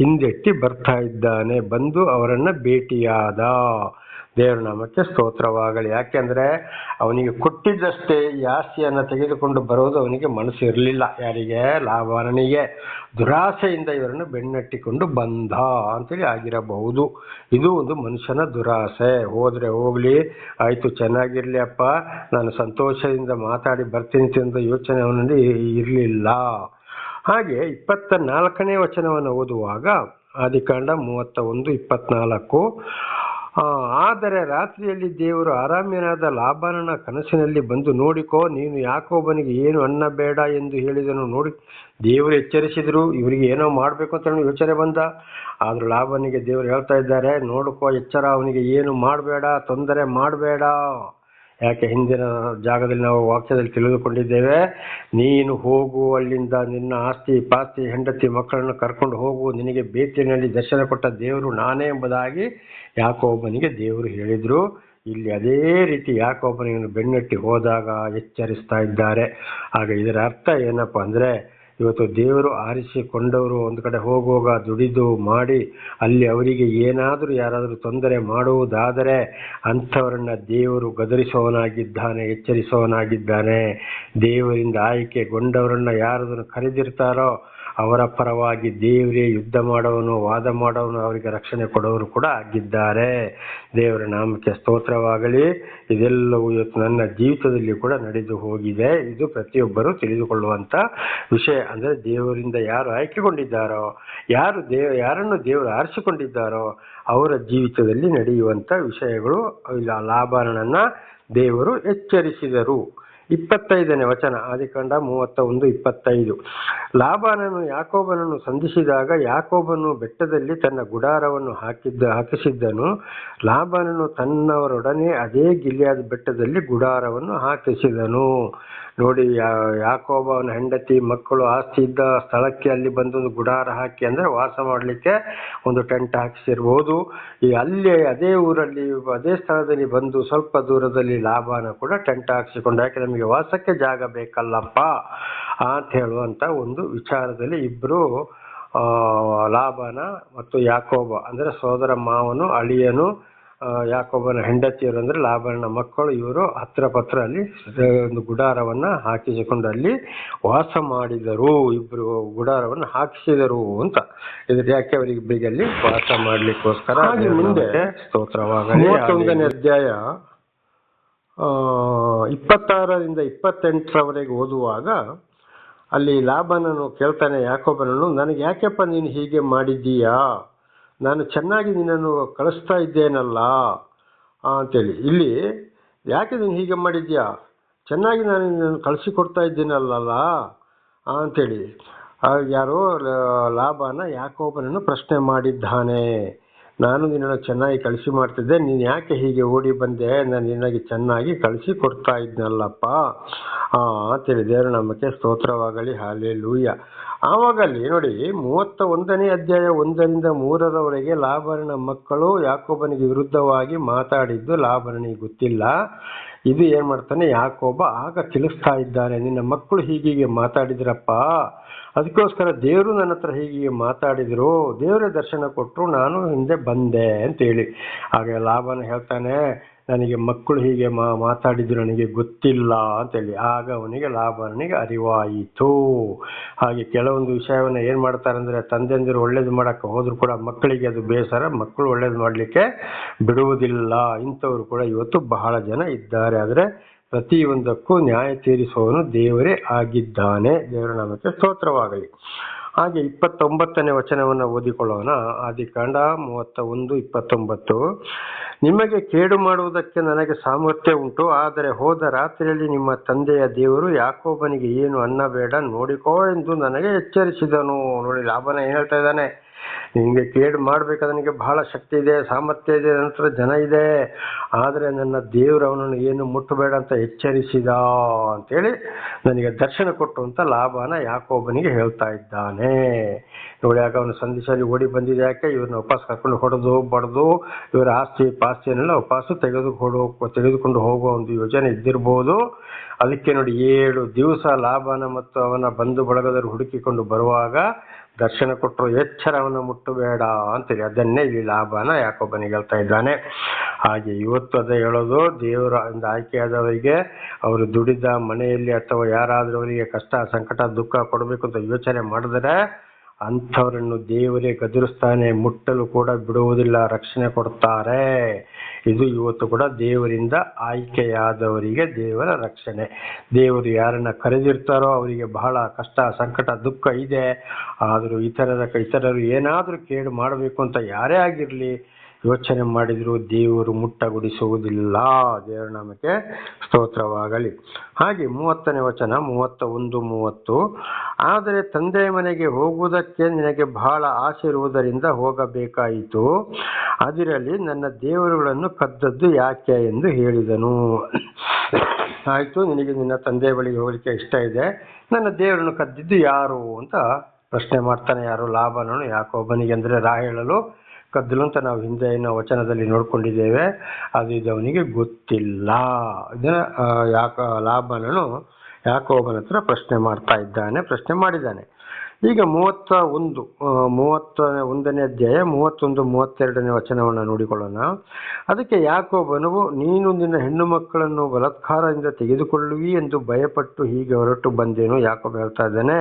ಹಿಂದೆಟ್ಟಿ ಬರ್ತಾ ಇದ್ದಾನೆ. ಬಂದು ಅವರನ್ನ ಭೇಟಿಯಾದ. ದೇವರ ನಾಮಕ್ಕೆ ಸ್ತೋತ್ರವಾಗಲಿ. ಯಾಕೆಂದ್ರೆ ಅವನಿಗೆ ಕೊಟ್ಟಿದ್ದಷ್ಟೇ ಈ ಆಸ್ತಿಯನ್ನು ತೆಗೆದುಕೊಂಡು ಬರೋದು ಅವನಿಗೆ ಮನಸ್ಸು ಇರಲಿಲ್ಲ. ಯಾರಿಗೆ? ಲಾಬಾನನಿಗೆ. ದುರಾಸೆಯಿಂದ ಇವರನ್ನು ಬೆನ್ನಟ್ಟಿಕೊಂಡು ಬಂದ ಅಂತೇಳಿ ಆಗಿರಬಹುದು. ಇದು ಒಂದು ಮನುಷ್ಯನ ದುರಾಸೆ. ಹೋದ್ರೆ ಹೋಗ್ಲಿ, ಆಯ್ತು, ಚೆನ್ನಾಗಿರ್ಲಿ ಅಪ್ಪ, ನಾನು ಸಂತೋಷದಿಂದ ಮಾತಾಡಿ ಬರ್ತೀನಿ ಅಂತ ಯೋಚನೆ ಅವನಲ್ಲಿ ಇರಲಿಲ್ಲ. ಹಾಗೆ 24ನೇ ವಚನವನ್ನು ಓದುವಾಗ, ಆದಿಕಾಂಡ 31, 24, ಆದರೆ ರಾತ್ರಿಯಲ್ಲಿ ದೇವರು ಅರಾಮ್ಯನಾದ ಲಾಬಾನನ ಕನಸಿನಲ್ಲಿ ಬಂದು, ನೋಡಿಕೋ, ನೀನು ಯಾಕೋಬನಿಗೆ ಏನು ಅನ್ನಬೇಡ ಎಂದು ಹೇಳಿದನು. ನೋಡಿ, ದೇವರು ಎಚ್ಚರಿಸಿದ್ರು, ಇವರಿಗೆ ಏನೋ ಮಾಡಬೇಕು ಅಂತ ಯೋಚನೆ ಬಂದ. ಆದರೂ ಲಾಬಾನಿಗೆ ದೇವರು ಹೇಳ್ತಾ ಇದ್ದಾರೆ, ನೋಡ್ಕೋ, ಎಚ್ಚರ, ಅವನಿಗೆ ಏನು ಮಾಡಬೇಡ, ತೊಂದರೆ ಮಾಡಬೇಡ. ಯಾಕೆ? ಹಿಂದಿನ ಜಾಗದಲ್ಲಿ ನಾವು ವಾಕ್ಯದಲ್ಲಿ ತಿಳಿದುಕೊಂಡಿದ್ದೇವೆ, ನೀನು ಹೋಗು, ಅಲ್ಲಿಂದ ನಿನ್ನ ಆಸ್ತಿ ಪಾಸ್ತಿ ಹೆಂಡತಿ ಮಕ್ಕಳನ್ನು ಕರ್ಕೊಂಡು ಹೋಗು, ನಿನಗೆ ಬೇತೇಲಿನಲ್ಲಿ ದರ್ಶನ ಕೊಟ್ಟ ದೇವರು ನಾನೇ ಎಂಬುದಾಗಿ ಯಾಕೋಬನಿಗೆ ದೇವರು ಹೇಳಿದ್ರು. ಇಲ್ಲಿ ಅದೇ ರೀತಿ ಯಾಕೋಬನಿಗೆ ಬೆನ್ನಟ್ಟಿ ಹೋದಾಗ ಎಚ್ಚರಿಸ್ತಾ ಇದ್ದಾರೆ. ಆಗ ಇದರ ಅರ್ಥ ಏನಪ್ಪ ಅಂದರೆ, ಇವತ್ತು ದೇವರು ಆರಿಸಿಕೊಂಡವರು ಒಂದು ಕಡೆ ಹೋಗುವಾಗ ದುಡಿದು ಮಾಡಿ ಅಲ್ಲಿ ಅವರಿಗೆ ಏನಾದರೂ ಯಾರಾದರೂ ತೊಂದರೆ ಮಾಡುವುದಾದರೆ ಅಂಥವರನ್ನ ದೇವರು ಗದರಿಸುವವನಾಗಿದ್ದಾನೆ, ಎಚ್ಚರಿಸುವವನಾಗಿದ್ದಾನೆ. ದೇವರಿಂದ ಆಯ್ಕೆಗೊಂಡವರನ್ನ ಯಾರದನ್ನು ಕರೆದಿರ್ತಾರೋ ಅವರ ಪರವಾಗಿ ದೇವರೇ ಯುದ್ಧ ಮಾಡೋವನು, ವಾದ ಮಾಡೋವನು, ಅವರಿಗೆ ರಕ್ಷಣೆ ಕೊಡೋರು ಕೂಡ ಆಗಿದ್ದಾರೆ. ದೇವರ ನಾಮಕ್ಕೆ ಸ್ತೋತ್ರವಾಗಲಿ. ಇದೆಲ್ಲವೂ ಇವತ್ತು ನನ್ನ ಜೀವಿತದಲ್ಲಿ ಕೂಡ ನಡೆದು ಹೋಗಿದೆ. ಇದು ಪ್ರತಿಯೊಬ್ಬರು ತಿಳಿದುಕೊಳ್ಳುವಂಥ ವಿಷಯ. ಅಂದರೆ ದೇವರಿಂದ ಯಾರು ಆಯ್ಕೆಗೊಂಡಿದ್ದಾರೋ, ಯಾರನ್ನು ದೇವರು ಆರಿಸಿಕೊಂಡಿದ್ದಾರೋ ಅವರ ಜೀವಿತದಲ್ಲಿ ನಡೆಯುವಂಥ ವಿಷಯಗಳು. ಲಾಬಾನನನ್ನ ದೇವರು ಎಚ್ಚರಿಸಿದರು. 25ನೇ ವಚನ, ಆದಿಕಾಂಡ 31:25. ಲಾಬಾನನು ಯಾಕೋಬನನ್ನು ಸಂಧಿಸಿದಾಗ ಯಾಕೋಬನು ಬೆಟ್ಟದಲ್ಲಿ ತನ್ನ ಗುಡಾರವನ್ನು ಹಾಕಿಸಿದ್ದನು. ಲಾಬಾನನು ತನ್ನವರೊಡನೆ ಅದೇ ಗಿಲ್ಯಾದ್ ಬೆಟ್ಟದಲ್ಲಿ ಗುಡಾರವನ್ನು ಹಾಕಿಸಿದನು. ನೋಡಿ, ಯಾಕೋಬ ಅವನ ಹೆಂಡತಿ ಮಕ್ಕಳು ಆಸ್ತಿ ಇದ್ದ ಸ್ಥಳಕ್ಕೆ ಅಲ್ಲಿ ಬಂದು ಒಂದು ಗುಡಾರ ಹಾಕಿ, ಅಂದ್ರೆ ವಾಸ ಮಾಡಲಿಕ್ಕೆ ಒಂದು ಟೆಂಟ್ ಹಾಕಿಸಿರ್ಬೋದು. ಅಲ್ಲಿ ಅದೇ ಊರಲ್ಲಿ ಅದೇ ಸ್ಥಳದಲ್ಲಿ ಬಂದು ಸ್ವಲ್ಪ ದೂರದಲ್ಲಿ ಲಾಬಾನ ಕೂಡ ಟೆಂಟ್ ಹಾಕಿಸಿಕೊಂಡು, ಯಾಕೆ ನಮಗೆ ವಾಸಕ್ಕೆ ಜಾಗ ಬೇಕಲ್ಲಪ್ಪ ಅಂತ ಹೇಳುವಂತ ಒಂದು ವಿಚಾರದಲ್ಲಿ ಇಬ್ರು ಲಾಬಾನ ಮತ್ತು ಯಾಕೋಬ ಅಂದ್ರೆ ಸೋದರ ಮಾವನು ಅಳಿಯನು ಯಾಕೋಬನ ಹೆಂಡತಿಯರು ಅಂದ್ರೆ ಲಾಬಾನನ ಮಕ್ಕಳು, ಇವರು ಹತ್ರ ಪತ್ರ ಅಲ್ಲಿ ಒಂದು ಗುಡಾರವನ್ನ ಹಾಕಿಸಿಕೊಂಡು ಅಲ್ಲಿ ವಾಸ ಮಾಡಿದರು. ಇಬ್ರು ಗುಡಾರವನ್ನು ಹಾಕಿಸಿದರು ಅಂತ. ಇದ್ರ ಯಾಕೆ ಅವರಿಗೆ ಇಬ್ಬರಿಗೆ ಅಲ್ಲಿ ವಾಸ ಮಾಡ್ಲಿಕ್ಕೋಸ್ಕರ. ಮುಂದೆ ಸ್ತೋತ್ರವಾಗಲಿ 31ನೇ ಅಧ್ಯಾಯ 26ರಿಂದ 28ರವರೆಗೆ ಓದುವಾಗ ಅಲ್ಲಿ ಲಾಬಾನನು ಕೇಳ್ತಾನೆ ಯಾಕೋಬನನ್ನು, ನನಗೆ ಯಾಕೆಪ್ಪ ನೀನು ಹೀಗೆ ಮಾಡಿದ್ದೀಯಾ? ನಾನು ಚೆನ್ನಾಗಿ ನಿನ್ನನ್ನು ಕಳಿಸ್ತಾ ಇದ್ದೇನಲ್ಲ ಅಂತೇಳಿ. ಇಲ್ಲಿ ಯಾಕೆ ನೀನು ಹೀಗೆ ಮಾಡಿದ್ಯಾ? ಚೆನ್ನಾಗಿ ನಾನು ನಿನ್ನನ್ನು ಕಳಿಸಿಕೊಡ್ತಾ ಇದ್ದೀನಲ್ಲ ಅಂತೇಳಿ ಯಾರೋ ಲಾಬಾನ ಯಾಕೋಬನನ್ನು ಪ್ರಶ್ನೆ ಮಾಡಿದ್ದಾನೆ. ನಾನು ನಿನ್ನನ್ನು ಚೆನ್ನಾಗಿ ಕಳಿಸಿ ಮಾಡ್ತಿದ್ದೆ, ನೀನು ಯಾಕೆ ಹೀಗೆ ಓಡಿ ಬಂದೆ? ನಾನು ನಿನಗೆ ಚೆನ್ನಾಗಿ ಕಳಿಸಿ ಕೊಡ್ತಾ ಇದ್ನಲ್ಲಪ್ಪ ಅಂತೇಳಿ. ದೇವರ ನಾಮಕ್ಕೆ ಸ್ತೋತ್ರವಾಗಲಿ, ಹಲ್ಲೆಲೂಯಾ. ಆವಾಗ ಅಲ್ಲಿ ನೋಡಿ 31ನೇ ಅಧ್ಯಾಯ 1ರಿಂದ 3ರವರೆಗೆ ಲಾಬಾನನ ಮಕ್ಕಳು ಯಾಕೋಬನಿಗೆ ವಿರುದ್ಧವಾಗಿ ಮಾತಾಡಿದ್ದು ಲಾಬಾನನಿಗೆ ಗೊತ್ತಿಲ್ಲ. ಇದು ಏನ್ ಮಾಡ್ತಾನೆ, ಯಾಕೋಬ ಆಗ ತಿಳಿಸ್ತಾ ಇದ್ದಾನೆ, ನಿನ್ನ ಮಕ್ಕಳು ಹೀಗೀಗೆ ಮಾತಾಡಿದ್ರಪ್ಪ, ಅದಕ್ಕೋಸ್ಕರ ದೇವರು ನನ್ನ ಹತ್ರ ಹೀಗೆ ಮಾತಾಡಿದ್ರು, ದೇವರೇ ದರ್ಶನ ಕೊಟ್ಟರು, ನಾನು ಹಿಂದೆ ಬಂದೆ ಅಂತೇಳಿ. ಹಾಗೆ ಲಾಬಾನ ಹೇಳ್ತಾನೆ, ನನಗೆ ಮಕ್ಕಳು ಹೀಗೆ ಮಾತಾಡಿದ್ರು, ನನಗೆ ಗೊತ್ತಿಲ್ಲ ಅಂತೇಳಿ. ಆಗ ಅವನಿಗೆ ಲಾಬಾನನಿಗೆ ಅರಿವಾಯಿತು. ಹಾಗೆ ಕೆಲವೊಂದು ವಿಷಯವನ್ನ ಏನ್ ಮಾಡ್ತಾರೆ ಅಂದ್ರೆ, ತಂದೆಂದಿರು ಒಳ್ಳೇದು ಮಾಡಕ್ಕೆ ಹೋದ್ರು ಕೂಡ ಮಕ್ಕಳಿಗೆ ಅದು ಬೇಸರ, ಮಕ್ಕಳು ಒಳ್ಳೇದು ಮಾಡ್ಲಿಕ್ಕೆ ಬಿಡುವುದಿಲ್ಲ. ಇಂಥವ್ರು ಕೂಡ ಇವತ್ತು ಬಹಳ ಜನ ಇದ್ದಾರೆ. ಆದ್ರೆ ಪ್ರತಿಯೊಂದಕ್ಕೂ ನ್ಯಾಯ ತೀರಿಸುವವನು ದೇವರೇ ಆಗಿದ್ದಾನೆ. ದೇವರ ನಾಮಕ್ಕೆ ಸ್ತೋತ್ರವಾಗಲಿ. ಹಾಗೆ 29ನೇ ವಚನವನ್ನು ಓದಿಕೊಳ್ಳೋಣ. ಆದಿಕಾಂಡ 31:29. ನಿಮಗೆ ಕೇಡು ಮಾಡುವುದಕ್ಕೆ ನನಗೆ ಸಾಮರ್ಥ್ಯ ಉಂಟು, ಆದರೆ ಹೋದ ರಾತ್ರಿಯಲ್ಲಿ ನಿಮ್ಮ ತಂದೆಯ ದೇವರು ಯಾಕೋಬನಿಗೆ ಏನು ಅನ್ನಬೇಡ, ನೋಡಿಕೋ ಎಂದು ನನಗೆ ಎಚ್ಚರಿಸಿದನು. ನೋಡಿ, ಲಾಬಾನ ಏನ್ ಹೇಳ್ತಾ ಇದ್ದಾನೆ, ನಿನಗೆ ಕೇಡು ಮಾಡ್ಬೇಕಾದ್ರೆ ನನಗೆ ಬಹಳ ಶಕ್ತಿ ಇದೆ, ಸಾಮರ್ಥ್ಯ ಇದೆ, ನಂತರ ಜನ ಇದೆ, ಆದರೆ ನನ್ನ ದೇವರು ಅವನನ್ನು ಏನು ಮುಟ್ಟಬೇಡ ಅಂತ ಎಚ್ಚರಿಸಿದ ಅಂತೇಳಿ ನನಗೆ ದರ್ಶನ ಕೊಟ್ಟು ಅಂತ ಲಾಬಾನ ಯಾಕೋಬನಿಗೆ ಹೇಳ್ತಾ ಇದ್ದಾನೆ. ನೋಡಿ, ಆಗ ಅವನು ಸಂದೇಶದಲ್ಲಿ ಓಡಿ ಬಂದಿದೆ. ಯಾಕೆ? ಇವ್ರನ್ನ ವಾಪಸ್ ಕರ್ಕೊಂಡು ಹೊಡೆದು ಬಡ್ದು ಇವರ ಆಸ್ತಿ ಪಾಸ್ತಿಯನ್ನೆಲ್ಲ ವಾಪಸ್ಸು ತೆಗೆದುಕೊಂಡು ಹೋಗುವ ಒಂದು ಯೋಜನೆ ಇದ್ದಿರ್ಬೋದು. ಅದಕ್ಕೆ ನೋಡಿ, 7 ದಿವಸ ಲಾಬಾನ ಮತ್ತು ಅವನ ಬಂಧು ಬಳಗದವರು ಹುಡುಕಿಕೊಂಡು ಬರುವಾಗ ದರ್ಶನ ಕೊಟ್ಟರು, ಎಚ್ಚರವನ್ನು ಮುಟ್ಟಬೇಡ ಅಂತೇಳಿ. ಅದನ್ನೇ ಇಲ್ಲಿ ಲಾಬಾನ ಯಾಕೋಬನಿಗೆ ಹೇಳ್ತಾ ಇದ್ದಾನೆ. ಹಾಗೆ ಇವತ್ತು ಅದೇ ಹೇಳೋದು, ದೇವರ ಆಯ್ಕೆಯಾದವರಿಗೆ ಅವರು ದುಡಿದ ಮನೆಯಲ್ಲಿ ಅಥವಾ ಯಾರಾದ್ರೂ ಅವರಿಗೆ ಕಷ್ಟ ಸಂಕಟ ದುಃಖ ಕೊಡಬೇಕು ಅಂತ ಯೋಚನೆ ಮಾಡಿದ್ರೆ ಅಂಥವರನ್ನು ದೇವರೇ ಗದರಿಸ್ತಾನೆ, ಮುಟ್ಟಲು ಕೂಡ ಬಿಡುವುದಿಲ್ಲ, ರಕ್ಷಣೆ ಕೊಡ್ತಾರೆ. ಇದು ಇವತ್ತು ಕೂಡ ದೇವರಿಂದ ಆಯ್ಕೆಯಾದವರಿಗೆ ದೇವರ ರಕ್ಷಣೆ. ದೇವರು ಯಾರನ್ನ ಕರೆದಿರ್ತಾರೋ ಅವರಿಗೆ ಬಹಳ ಕಷ್ಟ ಸಂಕಟ ದುಃಖ ಇದೆ. ಆದರೂ ಇತರರು ಏನಾದರೂ ಕೇಡು ಮಾಡಬೇಕು ಅಂತ ಯಾರೇ ಆಗಿರಲಿ ಯೋಚನೆ ಮಾಡಿದ್ರು ದೇವರು ಮುಟ್ಟಗೊಡಿಸುವುದಿಲ್ಲ. ದೇವರ ನಾಮಕ್ಕೆ ಸ್ತೋತ್ರವಾಗಲಿ. ಹಾಗೆ 30ನೇ ವಚನ 31-30. ಆದರೆ ತಂದೆಯ ಮನೆಗೆ ಹೋಗುವುದಕ್ಕೆ ನಿನಗೆ ಬಹಳ ಆಸೆ ಇರುವುದರಿಂದ ಹೋಗಬೇಕಾಯಿತು, ಅದಿರಲಿ ನನ್ನ ದೇವರುಗಳನ್ನು ಕದ್ದದ್ದು ಯಾಕೆ ಎಂದು ಹೇಳಿದನು. ಆಯ್ತು, ನಿನಗೆ ನಿನ್ನ ತಂದೆಯ ಬಳಿಗೆ ಹೋಗಲಿಕ್ಕೆ ಇಷ್ಟ ಇದೆ, ನನ್ನ ದೇವರನ್ನು ಕದ್ದಿದ್ದು ಯಾರು ಅಂತ ಪ್ರಶ್ನೆ ಮಾಡ್ತಾನೆ. ಯಾರು? ಲಾಬಾನನು ಯಾಕೋಬನಿಗೆ, ಅಂದ್ರೆ ರಾಹೇಲಳು ಕದ್ದಲು ಅಂತ ನಾವು ಹಿಂದೆ ವಚನದಲ್ಲಿ ನೋಡ್ಕೊಂಡಿದ್ದೇವೆ. ಅದು ಇದು ಅವನಿಗೆ ಗೊತ್ತಿಲ್ಲ. ಲಾಬಾನನು ಯಾಕೋಬನ ಹತ್ರ ಪ್ರಶ್ನೆ ಮಾಡಿದ್ದಾನೆ. ಈಗ 31ನೇ ಅಧ್ಯಾಯ 31-32ನೇ ವಚನವನ್ನು ನೋಡಿಕೊಳ್ಳೋಣ. ಅದಕ್ಕೆ ಯಾಕೋಬನು, ನೀನು ನಿನ್ನ ಹೆಣ್ಣು ಮಕ್ಕಳನ್ನು ಬಲಾತ್ಕಾರದಿಂದ ತೆಗೆದುಕೊಳ್ಳುವಿ ಎಂದು ಭಯಪಟ್ಟು ಹೀಗೆ ಹೊರಟು ಬಂದೇನು. ಯಾಕೋಬ ಹೇಳ್ತಾ ಇದ್ದಾನೆ,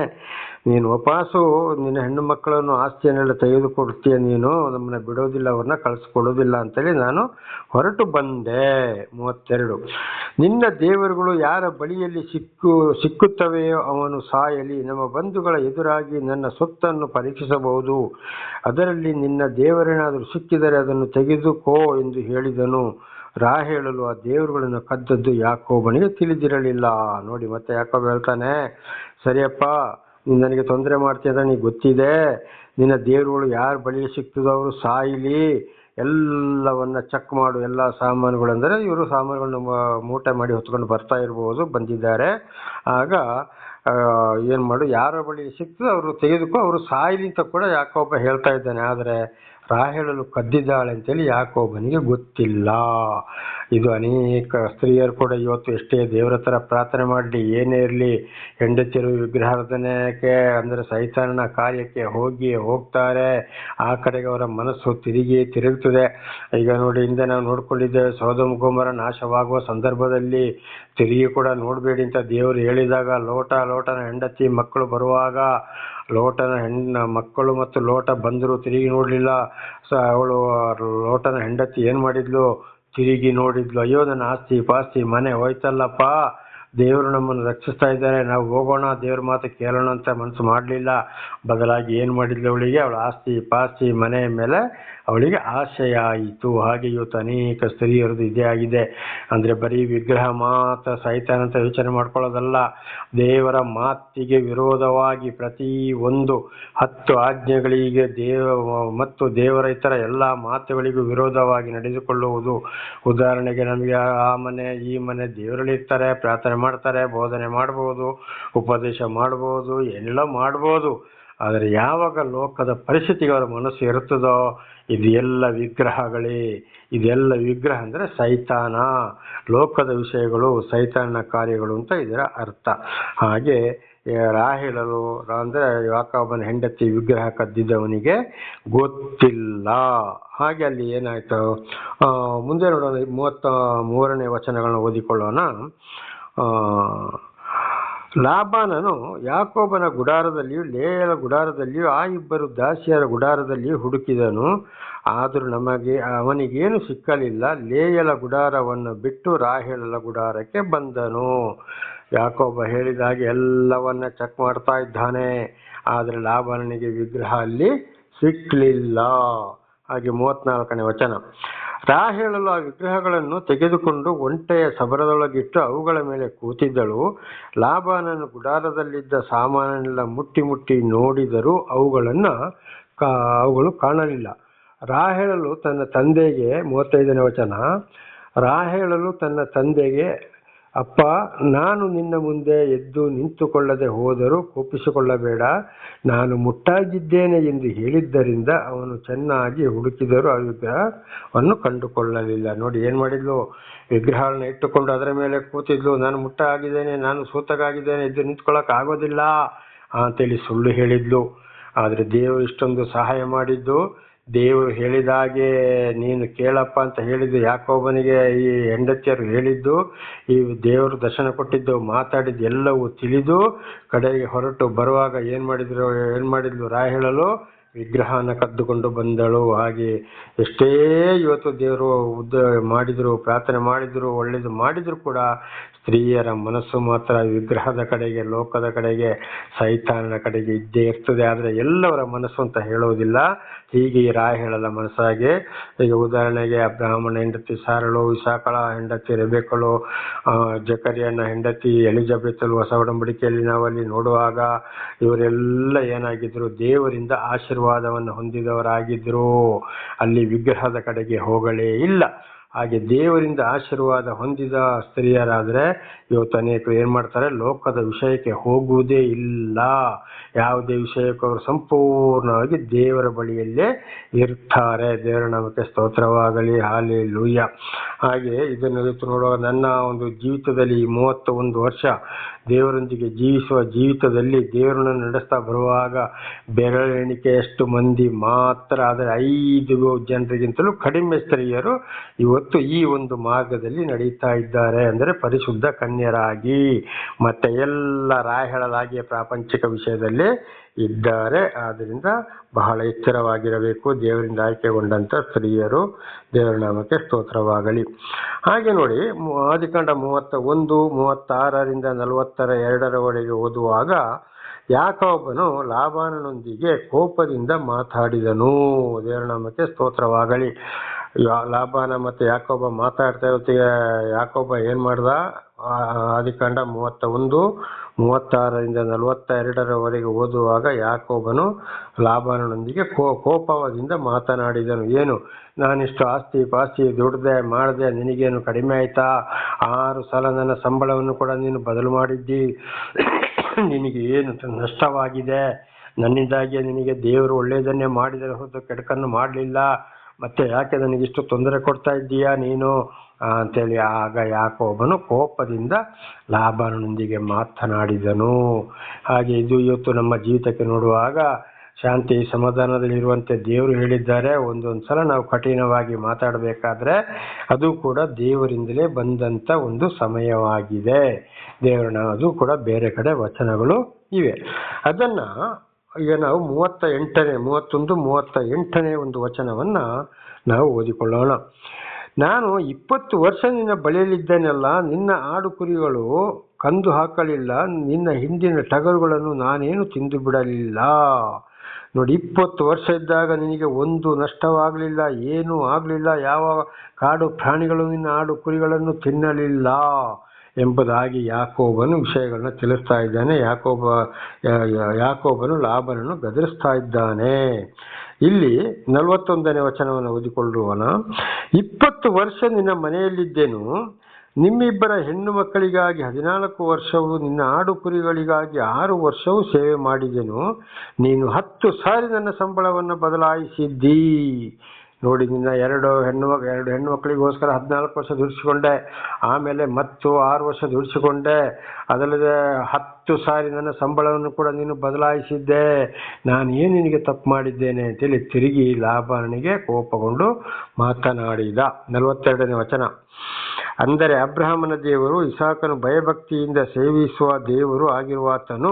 ನೀನು ವಾಪಸ್ಸು ನಿನ್ನ ಹೆಣ್ಣು ಮಕ್ಕಳನ್ನು ಆಸ್ತಿಯನ್ನೆಲ್ಲ ತೆಗೆದುಕೊಡ್ತೀಯ, ನೀನು ನಮ್ಮನ್ನ ಬಿಡೋದಿಲ್ಲ, ಅವ್ರನ್ನ ಕಳಿಸ್ಕೊಡೋದಿಲ್ಲ ಅಂತೇಳಿ ನಾನು ಹೊರಟು ಬಂದೆ. 32. ನಿನ್ನ ದೇವರುಗಳು ಯಾರ ಬಳಿಯಲ್ಲಿ ಸಿಕ್ಕುತ್ತವೆಯೋ ಅವನು ಸಾಯಲಿ, ನಮ್ಮ ಬಂಧುಗಳ ಎದುರಾಗಿ ನನ್ನ ಸೊತ್ತನ್ನು ಪರೀಕ್ಷಿಸಬಹುದು, ಅದರಲ್ಲಿ ನಿನ್ನ ದೇವರೇನಾದರೂ ಸಿಕ್ಕಿದರೆ ಅದನ್ನು ತೆಗೆದುಕೋ ಎಂದು ಹೇಳಿದನು. ರಾಹೇಲಳು ಆ ದೇವರುಗಳನ್ನು ಕದ್ದದ್ದು ಯಾಕೋಬನಿಗೆ ತಿಳಿದಿರಲಿಲ್ಲ. ನೋಡಿ ಮತ್ತೆ ಯಾಕೋಬ ಹೇಳ್ತಾನೆ, ಸರಿಯಪ್ಪ, ನೀನು ನನಗೆ ತೊಂದರೆ ಮಾಡ್ತೀಯ ಅಂತ ನೀಗೆ ಗೊತ್ತಿದೆ, ನಿನ್ನ ದೇವರುಗಳು ಯಾರ ಬಳಿ ಸಿಗ್ತದೋ ಅವರು ಸಾಯಿಲಿ, ಎಲ್ಲವನ್ನ ಚೆಕ್ ಮಾಡು, ಎಲ್ಲ ಸಾಮಾನುಗಳು. ಅಂದರೆ ಇವರು ಸಾಮಾನುಗಳನ್ನ ಮೂಟೆ ಮಾಡಿ ಹೊತ್ಕೊಂಡು ಬರ್ತಾ ಇರ್ಬೋದು, ಬಂದಿದ್ದಾರೆ. ಆಗ ಏನು ಮಾಡು, ಯಾರ ಬಳಿ ಸಿಗ್ತದೆ ಅವರು ತೆಗೆದುಕೋ, ಅವರು ಸಾಯಿಲಿ ಅಂತ ಕೂಡ ಯಾಕೋಬ ಹೇಳ್ತಾ ಇದ್ದಾನೆ. ಆದರೆ ರಾಹೇಲಳು ಕದ್ದಿದ್ದಾಳೆ ಅಂತೇಳಿ ಯಾಕೋಬನಿಗೆ ಗೊತ್ತಿಲ್ಲ. ಇದು ಅನೇಕ ಸ್ತ್ರೀಯರು ಕೂಡ ಇವತ್ತು ಎಷ್ಟೇ ದೇವರ ಹತ್ರ ಪ್ರಾರ್ಥನೆ ಮಾಡಲಿ, ಏನೇ ಇರಲಿ, ಹೆಂಡತಿಯರು ವಿಗ್ರಹಾರಾಧನೆಗೆ ಅಂದರೆ ಸೈತಾನನ ಕಾರ್ಯಕ್ಕೆ ಹೋಗ್ತಾರೆ. ಆ ಕಡೆಗೆ ಅವರ ಮನಸ್ಸು ತಿರುಗುತ್ತದೆ. ಈಗ ನೋಡಿ, ಹಿಂದೆ ನಾವು ನೋಡ್ಕೊಂಡಿದ್ದೇವೆ, ಸೊದೋಮ್ ಗೊಮೋರ ನಾಶವಾಗುವ ಸಂದರ್ಭದಲ್ಲಿ ತಿರುಗಿ ಕೂಡ ನೋಡಬೇಡಿ ಅಂತ ದೇವರು ಹೇಳಿದಾಗ, ಲೋಟನ ಹೆಂಡತಿ ಮಕ್ಕಳು ಬರುವಾಗ ಲೋಟನ ಮಕ್ಕಳು ಮತ್ತು ಲೋಟ ಬಂದರು, ತಿರುಗಿ ನೋಡಲಿಲ್ಲ. ಅವಳು ಲೋಟನ ಹೆಂಡತಿ ಏನು ಮಾಡಿದ್ಲು, ತಿರುಗಿ ನೋಡಿದ್ಲು. ಅಯ್ಯೋ, ನನ್ನ ಆಸ್ತಿ ಪಾಸ್ತಿ ಮನೆ ಹೋಯ್ತಲ್ಲಪ್ಪ, ದೇವರು ನಮ್ಮನ್ನು ರಕ್ಷಿಸ್ತಾ ಇದ್ದಾರೆ, ನಾವು ಹೋಗೋಣ, ದೇವ್ರ ಮಾತು ಕೇಳೋಣ ಅಂತ ಮನಸ್ಸು ಮಾಡಲಿಲ್ಲ. ಬದಲಾಗಿ ಏನು ಮಾಡಿದ್ಲು, ಅವಳಿಗೆ ಅವಳ ಆಸ್ತಿ ಪಾಸ್ತಿ ಮನೆ ಮೇಲೆ ಅವಳಿಗೆ ಆಸೆ ಆಯಿತು. ಹಾಗೆ ಇವತ್ತು ಅನೇಕ ಸ್ತ್ರೀಯರದು ಇದೇ ಆಗಿದೆ. ಅಂದರೆ ಬರೀ ವಿಗ್ರಹ ಮಾತ್ರ ಸೈತಾನ ಅಂತ ಯೋಚನೆ ಮಾಡ್ಕೊಳ್ಳೋದಲ್ಲ, ದೇವರ ಮಾತಿಗೆ ವಿರೋಧವಾಗಿ ಪ್ರತಿ ಒಂದು 10 ಆಜ್ಞೆಗಳಿಗೆ ಮತ್ತು ದೇವರ ಇತರ ಎಲ್ಲ ಮಾತುಗಳಿಗೂ ವಿರೋಧವಾಗಿ ನಡೆದುಕೊಳ್ಳುವುದು. ಉದಾಹರಣೆಗೆ, ನಮಗೆ ಆ ಮನೆ ಈ ಮನೆ ದೇವರಲ್ಲಿರ್ತಾರೆ, ಪ್ರಾರ್ಥನೆ ಮಾಡ್ತಾರೆ, ಬೋಧನೆ ಮಾಡ್ಬೋದು, ಉಪದೇಶ ಮಾಡ್ಬೋದು, ಎಲ್ಲ ಮಾಡ್ಬೋದು. ಆದರೆ ಯಾವಾಗ ಲೋಕದ ಪರಿಸ್ಥಿತಿಗೆ ಅವರ ಮನಸ್ಸು ಇರುತ್ತದೋ, ಇದೆಲ್ಲ ವಿಗ್ರಹಗಳೇ. ಇದೆಲ್ಲ ವಿಗ್ರಹ ಅಂದರೆ ಸೈತಾನ, ಲೋಕದ ವಿಷಯಗಳು, ಸೈತಾನನ ಕಾರ್ಯಗಳು ಅಂತ ಇದರ ಅರ್ಥ. ಹಾಗೆ ರಾಹೇಲಳು ಅಂದರೆ ಯಾಕೋಬನ ಹೆಂಡತಿ ವಿಗ್ರಹ ಕದ್ದಿದ್ದವನಿಗೆ ಗೊತ್ತಿಲ್ಲ. ಹಾಗೆ ಅಲ್ಲಿ ಏನಾಯ್ತು, ಮುಂದೆ ನೋಡೋಣ. 33ನೇ ವಚನಗಳನ್ನ ಓದಿಕೊಳ್ಳೋಣ. ಲಾಬಾನನು ಯಾಕೋಬನ ಗುಡಾರದಲ್ಲಿಯೂ ಲೇಯಳ ಗುಡಾರದಲ್ಲಿಯೂ ಆ ಇಬ್ಬರು ದಾಸಿಯರ ಗುಡಾರದಲ್ಲಿಯೂ ಹುಡುಕಿದನು, ಆದರೂ ಅವನಿಗೇನು ಸಿಕ್ಕಲಿಲ್ಲ. ಲೇಯಳ ಗುಡಾರವನ್ನು ಬಿಟ್ಟು ರಾಹೇಲಳ ಗುಡಾರಕ್ಕೆ ಬಂದನು. ಯಾಕೋಬ ಹೇಳಿದ ಹಾಗೆ ಎಲ್ಲವನ್ನ ಚೆಕ್ ಮಾಡ್ತಾ ಇದ್ದಾನೆ, ಆದರೆ ಲಾಬಾನನಿಗೆ ವಿಗ್ರಹ ಅಲ್ಲಿ ಸಿಕ್ಕಲಿಲ್ಲ. ಹಾಗೆ 34ನೇ ವಚನ. ರಾಹೇಲಳು ಆ ವಿಗ್ರಹಗಳನ್ನು ತೆಗೆದುಕೊಂಡು ಒಂಟೆಯ ಸಬರದೊಳಗಿಟ್ಟು ಅವುಗಳ ಮೇಲೆ ಕೂತಿದ್ದಳು. ಲಾಬಾನನು ಗುಡಾರದಲ್ಲಿದ್ದ ಸಾಮಾನೆಲ್ಲ ಮುಟ್ಟಿ ನೋಡಿದರೂ ಅವುಗಳು ಕಾಣಲಿಲ್ಲ. ರಾಹೇಲಳು ತನ್ನ ತಂದೆಗೆ 35ನೇ ವಚನ. ರಾಹೇಲಳು ತನ್ನ ತಂದೆಗೆ, ಅಪ್ಪ, ನಾನು ನಿನ್ನ ಮುಂದೆ ಎದ್ದು ನಿಂತುಕೊಳ್ಳದೆ ಹೋದರೂ ಕೋಪಿಸಿಕೊಳ್ಳಬೇಡ, ನಾನು ಮುಟ್ಟಾಗಿದ್ದೇನೆ ಎಂದು ಹೇಳಿದ್ದರಿಂದ ಅವನು ಚೆನ್ನಾಗಿ ಹುಡುಕಿದರೂ ಆ ವಿಗ್ರಹವನ್ನು ಕಂಡುಕೊಳ್ಳಲಿಲ್ಲ. ನೋಡಿ ಏನು ಮಾಡಿದ್ಲು, ವಿಗ್ರಹಗಳನ್ನ ಇಟ್ಟುಕೊಂಡು ಅದರ ಮೇಲೆ ಕೂತಿದ್ಲು. ನಾನು ಮುಟ್ಟಾಗಿದ್ದೇನೆ, ನಾನು ಸೂತಗಾಗಿದ್ದೇನೆ, ಎದ್ದು ನಿಂತ್ಕೊಳ್ಳೋಕೆ ಆಗೋದಿಲ್ಲ ಅಂತೇಳಿ ಸುಳ್ಳು ಹೇಳಿದ್ಲು. ಆದರೆ ದೇವರು ಇಷ್ಟೊಂದು ಸಹಾಯ ಮಾಡಿದ್ದು, ದೇವರು ಹೇಳಿದಾಗೆ ನೀನು ಕೇಳಪ್ಪ ಅಂತ ಹೇಳಿದ್ದು ಯಾಕೋಬನಿಗೆ ಈ ಹೆಂಡತಿಯರು ಹೇಳಿದ್ದು, ಈ ದೇವರು ದರ್ಶನ ಕೊಟ್ಟಿದ್ದು, ಮಾತಾಡಿದ್ದು ಎಲ್ಲವೂ ತಿಳಿದು ಕಡೆಗೆ ಹೊರಟು ಬರುವಾಗ ಏನು ಮಾಡಿದ್ಲು ರಾಹೇಲಳು, ವಿಗ್ರಹನ ಕದ್ದುಕೊಂಡು ಬಂದಳು. ಹಾಗೆ ಎಷ್ಟೇ ಇವತ್ತು ದೇವರು ಮಾಡಿದ್ರು, ಪ್ರಾರ್ಥನೆ ಮಾಡಿದ್ರು, ಒಳ್ಳೇದು ಮಾಡಿದ್ರು ಕೂಡ ಸ್ತ್ರೀಯರ ಮನಸ್ಸು ಮಾತ್ರ ವಿಗ್ರಹದ ಕಡೆಗೆ, ಲೋಕದ ಕಡೆಗೆ, ಸೈತಾನನ ಕಡೆಗೆ ಇದ್ದೇ ಇರ್ತದೆ. ಆದರೆ ಎಲ್ಲವರ ಮನಸ್ಸು ಅಂತ ಹೇಳೋದಿಲ್ಲ. ಹೀಗೆ ರಾಹೇಲಳ ಮನಸ್ಸಾಗೆ, ಈಗ ಉದಾಹರಣೆಗೆ ಅಬ್ರಹಾಮನ ಹೆಂಡತಿ ಸಾರಳು, ಇಸಾಕಳ ಹೆಂಡತಿ ರೆಬೆಕ್ಕಳು, ಜಕರಿಯನ ಹೆಂಡತಿ ಎಲಿಜಬೆತಳು ಹೊಸ ಒಡಂಬಡಿಕೆಯಲ್ಲಿ ನಾವಲ್ಲಿ ನೋಡುವಾಗ ಇವರೆಲ್ಲ ಏನಾಗಿದ್ರು, ದೇವರಿಂದ ಆಶೀರ್ವಾದವನ್ನು ಹೊಂದಿದವರಾಗಿದ್ರು. ಅಲ್ಲಿ ವಿಗ್ರಹದ ಕಡೆಗೆ ಹೋಗಲೇ ಇಲ್ಲ. ಹಾಗೆ ದೇವರಿಂದ ಆಶೀರ್ವಾದ ಹೊಂದಿದ ಸ್ತ್ರೀಯರಾದರೆ ಇವತ್ತು ಅನೇಕರು ಏನು ಮಾಡ್ತಾರೆ, ಲೋಕದ ವಿಷಯಕ್ಕೆ ಹೋಗುವುದೇ ಇಲ್ಲ. ಯಾವುದೇ ವಿಷಯಕ್ಕೂ ಅವರು ಸಂಪೂರ್ಣವಾಗಿ ದೇವರ ಬಳಿಯಲ್ಲೇ ಇರ್ತಾರೆ. ದೇವರ ನಾಮಕ್ಕೆ ಸ್ತೋತ್ರವಾಗಲಿ, ಹಲ್ಲೆಲೂಯಾ. ಹಾಗೆ ಇದನ್ನು ಇವತ್ತು ನೋಡುವಾಗ ನನ್ನ ಒಂದು ಜೀವಿತದಲ್ಲಿ 31 ವರ್ಷ ದೇವರೊಂದಿಗೆ ಜೀವಿಸುವ ಜೀವಿತದಲ್ಲಿ ದೇವರನ್ನು ನಡೆಸ್ತಾ ಬರುವಾಗ ಬೆರಳೆಣಿಕೆಯಷ್ಟು ಮಂದಿ ಮಾತ್ರ, ಆದರೆ 5 ಜನರಿಗಿಂತಲೂ ಕಡಿಮೆ ಸ್ತ್ರೀಯರು ಇವತ್ತು ಈ ಒಂದು ಮಾರ್ಗದಲ್ಲಿ ನಡೀತಾ ಇದ್ದಾರೆ. ಅಂದರೆ ಪರಿಶುದ್ಧ ಕನ್ಯರಾಗಿ ಮತ್ತೆ ಎಲ್ಲ ರಾಹೇಲಳಾಗಿಯೇ ಪ್ರಾಪಂಚಿಕ ವಿಷಯದಲ್ಲಿ ಇದ್ದಾರೆ. ಆದ್ದರಿಂದ ಬಹಳ ಎಚ್ಚರವಾಗಿರಬೇಕು ದೇವರಿಂದ ಆಯ್ಕೆಗೊಂಡಂಥ ಸ್ತ್ರೀಯರು. ದೇವರ ನಾಮಕ್ಕೆ ಸ್ತೋತ್ರವಾಗಲಿ. ಹಾಗೆ ನೋಡಿ, ಆದಿಕಾಂಡ 31, 36ರಿಂದ 42 ಓದುವಾಗ ಯಾಕೋಬನು ಲಾಬಾನನೊಂದಿಗೆ ಕೋಪದಿಂದ ಮಾತಾಡಿದನು. ದೇವರ ನಾಮಕ್ಕೆ ಸ್ತೋತ್ರವಾಗಲಿ. ಲಾಬಾನ ಮತ್ತು ಯಾಕೋಬ ಮಾತಾಡ್ತಾ ಇರ್ತೀವಿ. ಯಾಕೋಬ ಏನು ಮಾಡ್ದ, ಆದಿಕಾಂಡ 31, 36ರಿಂದ 42ರವರೆಗೆ ಓದುವಾಗ ಯಾಕೋಬನು ಲಾಬಾನನೊಂದಿಗೆ ಕೋಪದಿಂದ ಮಾತನಾಡಿದನು. ಏನು, ನಾನಿಷ್ಟು ಆಸ್ತಿ ಪಾಸ್ತಿ ದುಡ್ದೆ ಮಾಡಿದೆ, ನಿನಗೇನು ಕಡಿಮೆ ಆಯ್ತಾ? 6 ಸಲ ನನ್ನ ಸಂಬಳವನ್ನು ಕೂಡ ನೀನು ಬದಲು ಮಾಡಿದ್ದಿ, ನಿನಗೆ ಏನು ನಷ್ಟವಾಗಿದೆ? ನನ್ನಿಂದಾಗಿ ನಿನಗೆ ದೇವರು ಒಳ್ಳೆಯದನ್ನೇ ಮಾಡಿದರೆ ಹೊರತು ಕೆಡುಕನ್ನು ಮಾಡಲಿಲ್ಲ, ಮತ್ತೆ ಯಾಕೆ ನನಗಿಷ್ಟು ತೊಂದರೆ ಕೊಡ್ತಾ ಇದ್ದೀಯಾ ನೀನು ಅಂತೇಳಿ ಆಗ ಯಾಕೋಬನು ಕೋಪದಿಂದ ಲಾಬಾನನೊಂದಿಗೆ ಮಾತನಾಡಿದನು. ಹಾಗೆ ಇದು ಇವತ್ತು ನಮ್ಮ ಜೀವಿತಕ್ಕೆ ನೋಡುವಾಗ ಶಾಂತಿ ಸಮಾಧಾನದಲ್ಲಿರುವಂತೆ ದೇವರು ಹೇಳಿದ್ದಾರೆ. ಒಂದೊಂದು ಸಲ ನಾವು ಕಠಿಣವಾಗಿ ಮಾತಾಡಬೇಕಾದ್ರೆ ಅದು ಕೂಡ ದೇವರಿಂದಲೇ ಬಂದಂಥ ಒಂದು ಸಮಯವಾಗಿದೆ. ಅದು ಕೂಡ ಬೇರೆ ಕಡೆ ವಚನಗಳು ಇವೆ. ಅದನ್ನು ಈಗ ನಾವು 31, 38ನೇ ಒಂದು ವಚನವನ್ನು ನಾವು ಓದಿಕೊಳ್ಳೋಣ. ನಾನು 20 ವರ್ಷ ನಿನ್ನ ಬಳಿಯಲ್ಲಿದ್ದೇನಲ್ಲ, ನಿನ್ನ ಆಡು ಕುರಿಗಳು ಕಂದು ಹಾಕಲಿಲ್ಲ, ನಿನ್ನ ಹಿಂದಿನ ಟಗರುಗಳನ್ನು ನಾನೇನು ತಿಂದು ಬಿಡಲಿಲ್ಲ. ನೋಡಿ, 20 ವರ್ಷ ಇದ್ದಾಗ ನಿನಗೆ ಒಂದು ನಷ್ಟವಾಗಲಿಲ್ಲ, ಏನೂ ಆಗಲಿಲ್ಲ, ಯಾವ ಕಾಡು ಪ್ರಾಣಿಗಳು ನಿನ್ನ ಆಡು ಕುರಿಗಳನ್ನು ತಿನ್ನಲಿಲ್ಲ ಎಂಬುದಾಗಿ ಯಾಕೋಬನು ವಿಷಯಗಳನ್ನ ತಿಳಿಸ್ತಾ ಇದ್ದಾನೆ. ಯಾಕೋಬನು ಲಾಬನನ್ನು ಗದರಿಸ್ತಾ ಇದ್ದಾನೆ. ಇಲ್ಲಿ 41ನೇ ವಚನವನ್ನು ಓದಿಕೊಳ್ಳುವನ. 20 ವರ್ಷ ನಿನ್ನ ಮನೆಯಲ್ಲಿದ್ದೇನು, ನಿಮ್ಮಿಬ್ಬರ ಹೆಣ್ಣು ಮಕ್ಕಳಿಗಾಗಿ 14 ವರ್ಷವು, ನಿನ್ನ ಆಡು ಕುರಿಗಳಿಗಾಗಿ 6 ವರ್ಷವೂ ಸೇವೆ ಮಾಡಿದೆನು. ನೀನು 10 ಸಾರಿ ನನ್ನ ಸಂಬಳವನ್ನು ಬದಲಾಯಿಸಿದ್ದೀ. ನೋಡಿ, ನಿನ್ನ ಎರಡು ಹೆಣ್ಣು ಮಕ್ಕಳಿಗೋಸ್ಕರ 14 ವರ್ಷ ದುಡಿಸಿಕೊಂಡೆ, ಆಮೇಲೆ ಮತ್ತು 6 ವರ್ಷ ದುಡಿಸಿಕೊಂಡೆ, ಅದಲ್ಲದೆ 10 ಸಾರಿ ನನ್ನ ಸಂಬಳವನ್ನು ಕೂಡ ನೀನು ಬದಲಾಯಿಸಿದ್ದೆ. ನಾನು ಏನು ನಿನಗೆ ತಪ್ಪು ಮಾಡಿದ್ದೇನೆ ಅಂತೇಳಿ ತಿರುಗಿ ಲಾಬಾನನಿಗೆ ಕೋಪಗೊಂಡು ಮಾತನಾಡಿದ. 42ನೇ ವಚನ. ಅಂದರೆ ಅಬ್ರಹಾಮನ ದೇವರು, ಇಸಾಕನು ಭಯಭಕ್ತಿಯಿಂದ ಸೇವಿಸುವ ದೇವರು ಆಗಿರುವಾತನು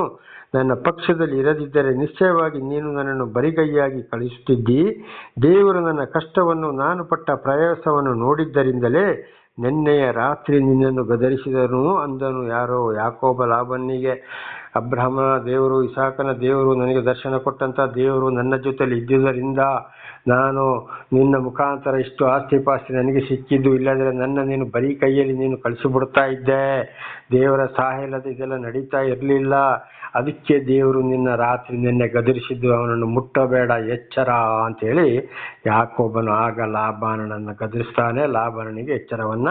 ನನ್ನ ಪಕ್ಷದಲ್ಲಿ ಇರದಿದ್ದರೆ ನಿಶ್ಚಯವಾಗಿ ನೀನು ನನ್ನನ್ನು ಬರಿಗೈಯಾಗಿ ಕಳಿಸುತ್ತಿದ್ದಿ. ದೇವರು ನನ್ನ ಕಷ್ಟವನ್ನು, ನಾನು ಪಟ್ಟ ಪ್ರಯಾಸವನ್ನು ನೋಡಿದ್ದರಿಂದಲೇ ನಿನ್ನೆಯ ರಾತ್ರಿ ನಿನ್ನನ್ನು ಗದರಿಸಿದನು ಅಂದನು. ಯಾರೋ? ಯಾಕೋಬ ಲಾಬನಿಗೆ. ಅಬ್ರಹಾಮನ ದೇವರು, ಇಸಾಕನ ದೇವರು, ನನಗೆ ದರ್ಶನ ಕೊಟ್ಟಂಥ ದೇವರು ನನ್ನ ಜೊತೆಲಿ ಇದ್ದುದರಿಂದ ನಾನು ನಿನ್ನ ಮುಖಾಂತರ ಇಷ್ಟು ಆಸ್ತಿ ಪಾಸ್ತಿ ನನಗೆ ಸಿಕ್ಕಿದ್ದು, ಇಲ್ಲದ್ರೆ ನನ್ನ ನೀನು ಬರೀ ಕೈಯಲ್ಲಿ ನೀನು ಕಳಿಸಿಬಿಡ್ತಾ ಇದ್ದೆ. ದೇವರ ಸಹಾಯ ಇಲ್ಲದೆ ಇದೆಲ್ಲ ನಡೀತಾ ಇರಲಿಲ್ಲ. ಅದಕ್ಕೆ ದೇವರು ನಿನ್ನೆ ಗದರಿಸಿದ್ದು, ಅವನನ್ನು ಮುಟ್ಟಬೇಡ, ಎಚ್ಚರ ಅಂತೇಳಿ ಯಾಕೋಬನು ಆಗ ಲಾಬಾನನನ್ನು ಗದರಿಸ್ತಾನೆ. ಲಾಬಾನನಿಗೆ ಎಚ್ಚರವನ್ನ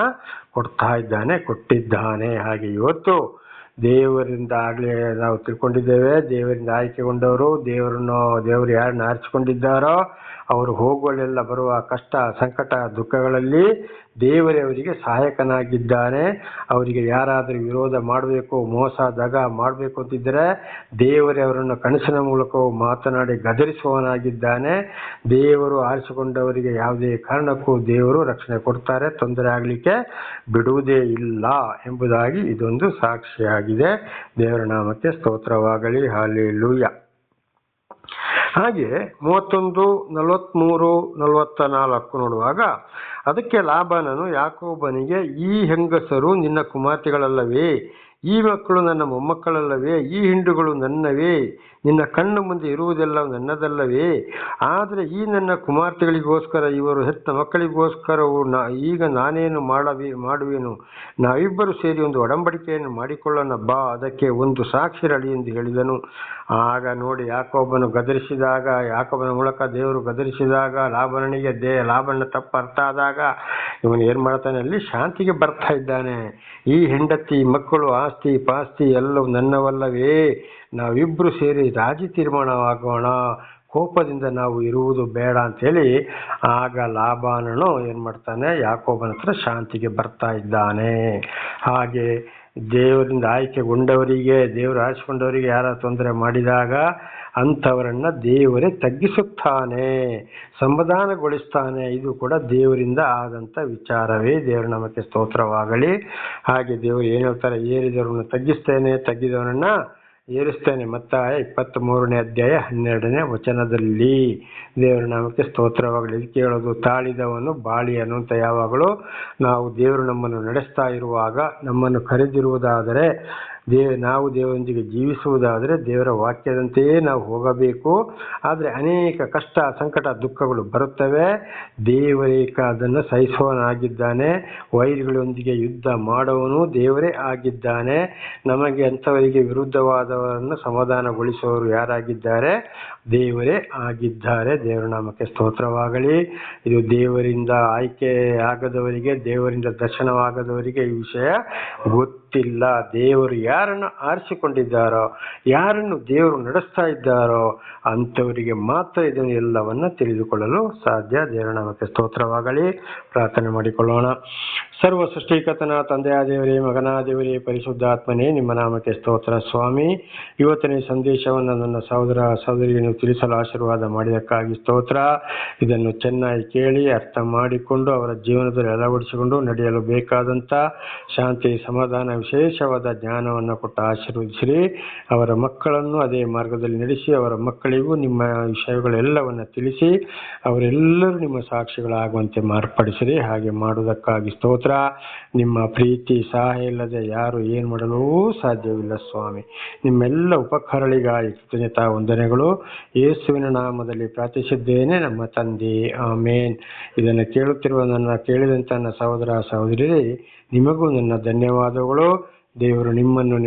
ಕೊಟ್ಟಿದ್ದಾನೆ. ಹಾಗೆ ಇವತ್ತು ದೇವರಿಂದ ಆಗಲೇ ನಾವು ತಿಳ್ಕೊಂಡಿದ್ದೇವೆ, ದೇವರಿಂದ ಆಯ್ಕೆಗೊಂಡವರು, ದೇವರು ಯಾರನ್ನ ಆರಿಸಿಕೊಂಡಿದ್ದಾರೋ ಅವರು ಹೋಗುವಲ್ಲೆಲ್ಲ ಬರುವ ಕಷ್ಟ, ಸಂಕಟ, ದುಃಖಗಳಲ್ಲಿ ದೇವರೇ ಅವರಿಗೆ ಸಹಾಯಕನಾಗಿದ್ದಾನೆ. ಅವರಿಗೆ ಯಾರಾದರೂ ವಿರೋಧ ಮಾಡಬೇಕು, ಮೋಸ ದಗ ಮಾಡಬೇಕು ಅಂತಿದ್ದರೆ ದೇವರೇ ಅವರನ್ನು ಕನಸಿನ ಮೂಲಕವೂ ಮಾತನಾಡಿ ಗದರಿಸುವವನಾಗಿದ್ದಾನೆ. ದೇವರು ಆರಿಸಿಕೊಂಡವರಿಗೆ ಯಾವುದೇ ಕಾರಣಕ್ಕೂ ದೇವರು ರಕ್ಷಣೆ ಕೊಡ್ತಾರೆ, ತೊಂದರೆ ಆಗಲಿಕ್ಕೆ ಬಿಡುವುದೇ ಇಲ್ಲ ಎಂಬುದಾಗಿ ಇದೊಂದು ಸಾಕ್ಷಿಯಾಗಿದೆ. ದೇವರ ನಾಮಕ್ಕೆ ಸ್ತೋತ್ರವಾಗಲಿ. ಹಲ್ಲೆಲೂಯಾ. ಹಾಗೆ 31, 43, 44 ನೋಡುವಾಗ, ಅದಕ್ಕೆ ಲಾಬಾನನು ಯಾಕೋಬನಿಗೆ, ಈ ಹೆಂಗಸರು ನಿನ್ನ ಕುಮಾರ್ತೆಗಳಲ್ಲವೇ? ಈ ಮಕ್ಕಳು ನನ್ನ ಮೊಮ್ಮಕ್ಕಳಲ್ಲವೇ? ಈ ಹಿಂಡುಗಳು ನನ್ನವೇ? ನಿನ್ನ ಕಣ್ಣು ಮುಂದೆ ಇರುವುದೆಲ್ಲ ನನ್ನದಲ್ಲವೇ? ಆದರೆ ಈ ನನ್ನ ಕುಮಾರ್ತೆಗಳಿಗೋಸ್ಕರ, ಇವರು ಹೆತ್ತ ಮಕ್ಕಳಿಗೋಸ್ಕರವು ಈಗ ನಾನೇನು ಮಾಡುವೆನು? ನಾವಿಬ್ಬರು ಸೇರಿ ಒಂದು ಒಡಂಬಡಿಕೆಯನ್ನು ಮಾಡಿಕೊಳ್ಳೋಣ ಬಾ, ಅದಕ್ಕೆ ಒಂದು ಸಾಕ್ಷಿರಲಿ ಎಂದು ಹೇಳಿದನು. ಆಗ ನೋಡಿ, ಯಾಕೋಬನ ಮೂಲಕ ದೇವರು ಗದರಿಸಿದಾಗ ಲಾಬನ ತಪ್ಪು ಅರ್ಥ ಆದಾಗ ಇವನು ಏನು ಮಾಡ್ತಾನೆ, ಅಲ್ಲಿ ಶಾಂತಿಗೆ ಬರ್ತಾ ಇದ್ದಾನೆ. ಈ ಹೆಂಡತಿ, ಮಕ್ಕಳು, ಆಸ್ತಿ ಪಾಸ್ತಿ ಎಲ್ಲವೂ ನನ್ನವಲ್ಲವೇ? ನಾವಿಬ್ಬರು ಸೇರಿ ರಾಜಿ ತೀರ್ಮಾನವಾಗೋಣ, ಕೋಪದಿಂದ ನಾವು ಇರುವುದು ಬೇಡ ಅಂತೇಳಿ ಆಗ ಲಾಬಾನನು ಏನು ಮಾಡ್ತಾನೆ, ಯಾಕೋಬನ ಹತ್ರ ಶಾಂತಿಗೆ ಬರ್ತಾ ಇದ್ದಾನೆ. ಹಾಗೆ ದೇವರಿಂದ ಆಯ್ಕೆಗೊಂಡವರಿಗೆ, ದೇವರು ಆರಿಸಿಕೊಂಡವರಿಗೆ ಯಾರ ತೊಂದರೆ ಮಾಡಿದಾಗ ಅಂಥವರನ್ನ ದೇವರೇ ತಗ್ಗಿಸುತ್ತಾನೆ, ಸಮಾಧಾನಗೊಳಿಸ್ತಾನೆ. ಇದು ಕೂಡ ದೇವರಿಂದ ಆದಂಥ ವಿಚಾರವೇ. ದೇವರ ನಾಮಕ್ಕೆ ಸ್ತೋತ್ರವಾಗಲಿ. ಹಾಗೆ ದೇವರು ಏನು ಹೇಳ್ತಾರೆ, ಏರಿದವರನ್ನು ತಗ್ಗಿಸ್ತೇನೆ, ತಗ್ಗಿದವರನ್ನ ಏರಿಸ್ತೇನೆ. ಮತ್ತಾಯ 23ನೇ ಅಧ್ಯಾಯ 12ನೇ ವಚನದಲ್ಲಿ. ದೇವರ ನಾಮಕ್ಕೆ ಸ್ತೋತ್ರವಾಗಲಿ. ಇದಕ್ಕೆ ಹೇಳೋದು, ತಾಳಿದವನು ಬಾಳಿಯನು ಅಂತ. ಯಾವಾಗಲೂ ನಾವು ದೇವರು ನಮ್ಮನ್ನು ನಡೆಸ್ತಾ ಇರುವಾಗ, ನಮ್ಮನ್ನು ಕರೆದಿರುವುದಾದರೆ ನಾವು ದೇವರೊಂದಿಗೆ ಜೀವಿಸುವುದಾದರೆ ದೇವರ ವಾಕ್ಯದಂತೆಯೇ ನಾವು ಹೋಗಬೇಕು. ಆದರೆ ಅನೇಕ ಕಷ್ಟ, ಸಂಕಟ, ದುಃಖಗಳು ಬರುತ್ತವೆ. ದೇವರೇ ಅದನ್ನು ಸಹಿಸುವವನಾಗಿದ್ದಾನೆ. ವೈರಿಗಳೊಂದಿಗೆ ಯುದ್ಧ ಮಾಡುವವನು ದೇವರೇ ಆಗಿದ್ದಾನೆ. ನಮಗೆ ಅಂಥವರಿಗೆ ವಿರುದ್ಧವಾದವರನ್ನು ಸಮಾಧಾನಗೊಳಿಸುವವರು ಯಾರಾಗಿದ್ದಾರೆ? ದೇವರೇ ಆಗಿದ್ದಾರೆ. ದೇವರ ನಾಮಕ್ಕೆ ಸ್ತೋತ್ರವಾಗಲಿ. ಇದು ದೇವರಿಂದ ಆಯ್ಕೆ ಆಗದವರಿಗೆ, ದೇವರಿಂದ ದರ್ಶನವಾಗದವರಿಗೆ ಈ ವಿಷಯ ಗೊತ್ತಿಲ್ಲ. ದೇವರು ಯಾರನ್ನು ಆರಿಸಿಕೊಂಡಿದ್ದಾರೋ, ಯಾರನ್ನು ದೇವರು ನಡೆಸ್ತಾ ಇದ್ದಾರೋ ಅಂಥವರಿಗೆ ಮಾತ್ರ ಇದನ್ನು ಎಲ್ಲವನ್ನ ತಿಳಿದುಕೊಳ್ಳಲು ಸಾಧ್ಯ. ದೇವರ ನಾಮಕ್ಕೆ ಸ್ತೋತ್ರವಾಗಲಿ. ಪ್ರಾರ್ಥನೆ ಮಾಡಿಕೊಳ್ಳೋಣ. ಸರ್ವ ಸೃಷ್ಟಿಕರ್ತನ ತಂದೆಯ ದೇವರೇ, ಮಗನ ದೇವರೇ, ಪರಿಶುದ್ಧಾತ್ಮನೇ, ನಿಮ್ಮ ನಾಮಕ್ಕೆ ಸ್ತೋತ್ರ ಸ್ವಾಮಿ. ಇವತ್ತಿನ ಸಂದೇಶವನ್ನು ನನ್ನ ಸಹೋದರ ಸಹೋದರಿಯನ್ನು ತಿಳಿಸಲು ಆಶೀರ್ವಾದ ಮಾಡಿದಕ್ಕಾಗಿ ಸ್ತೋತ್ರ. ಇದನ್ನು ಚೆನ್ನಾಗಿ ಕೇಳಿ ಅರ್ಥ ಮಾಡಿಕೊಂಡು ಅವರ ಜೀವನದಲ್ಲಿ ಅಳವಡಿಸಿಕೊಂಡು ನಡೆಯಲು ಬೇಕಾದಂಥ ಶಾಂತಿ, ಸಮಾಧಾನ, ವಿಶೇಷವಾದ ಜ್ಞಾನವನ್ನು ಕೊಟ್ಟು ಆಶೀರ್ವದಿಸಿರಿ. ಅವರ ಮಕ್ಕಳನ್ನು ಅದೇ ಮಾರ್ಗದಲ್ಲಿ ನಡೆಸಿ ಅವರ ಮಕ್ಕಳಿಗೂ ನಿಮ್ಮ ವಿಷಯಗಳೆಲ್ಲವನ್ನು ತಿಳಿಸಿ ಅವರೆಲ್ಲರೂ ನಿಮ್ಮ ಸಾಕ್ಷಿಗಳಾಗುವಂತೆ ಮಾರ್ಪಡಿಸಿರಿ. ಹಾಗೆ ಮಾಡುವುದಕ್ಕಾಗಿ ಸ್ತೋತ್ರ. ನಿಮ್ಮ ಪ್ರೀತಿ ಸಹಾಯ ಇಲ್ಲದೆ ಯಾರು ಏನು ಮಾಡಲು ಸಾಧ್ಯವಿಲ್ಲ ಸ್ವಾಮಿ. ನಿಮ್ಮೆಲ್ಲ ಉಪಕಾರಗಳಿಗಾಗಿ ಕೃತಜ್ಞತಾ ವಂದನೆಗಳು. ಯೇಸುವಿನ ನಾಮದಲ್ಲಿ ಪ್ರಾರ್ಥಿಸಿದ್ದೇನೆ ನಮ್ಮ ತಂದೆ, ಆಮೇನ್. ಇದನ್ನು ಕೇಳಿದಂಥ ನನ್ನ ಸಹೋದರ ಸಹೋದರಿ, ನಿಮಗೂ ನನ್ನ ಧನ್ಯವಾದಗಳು. ದೇವರು ನಿಮ್ಮನ್ನು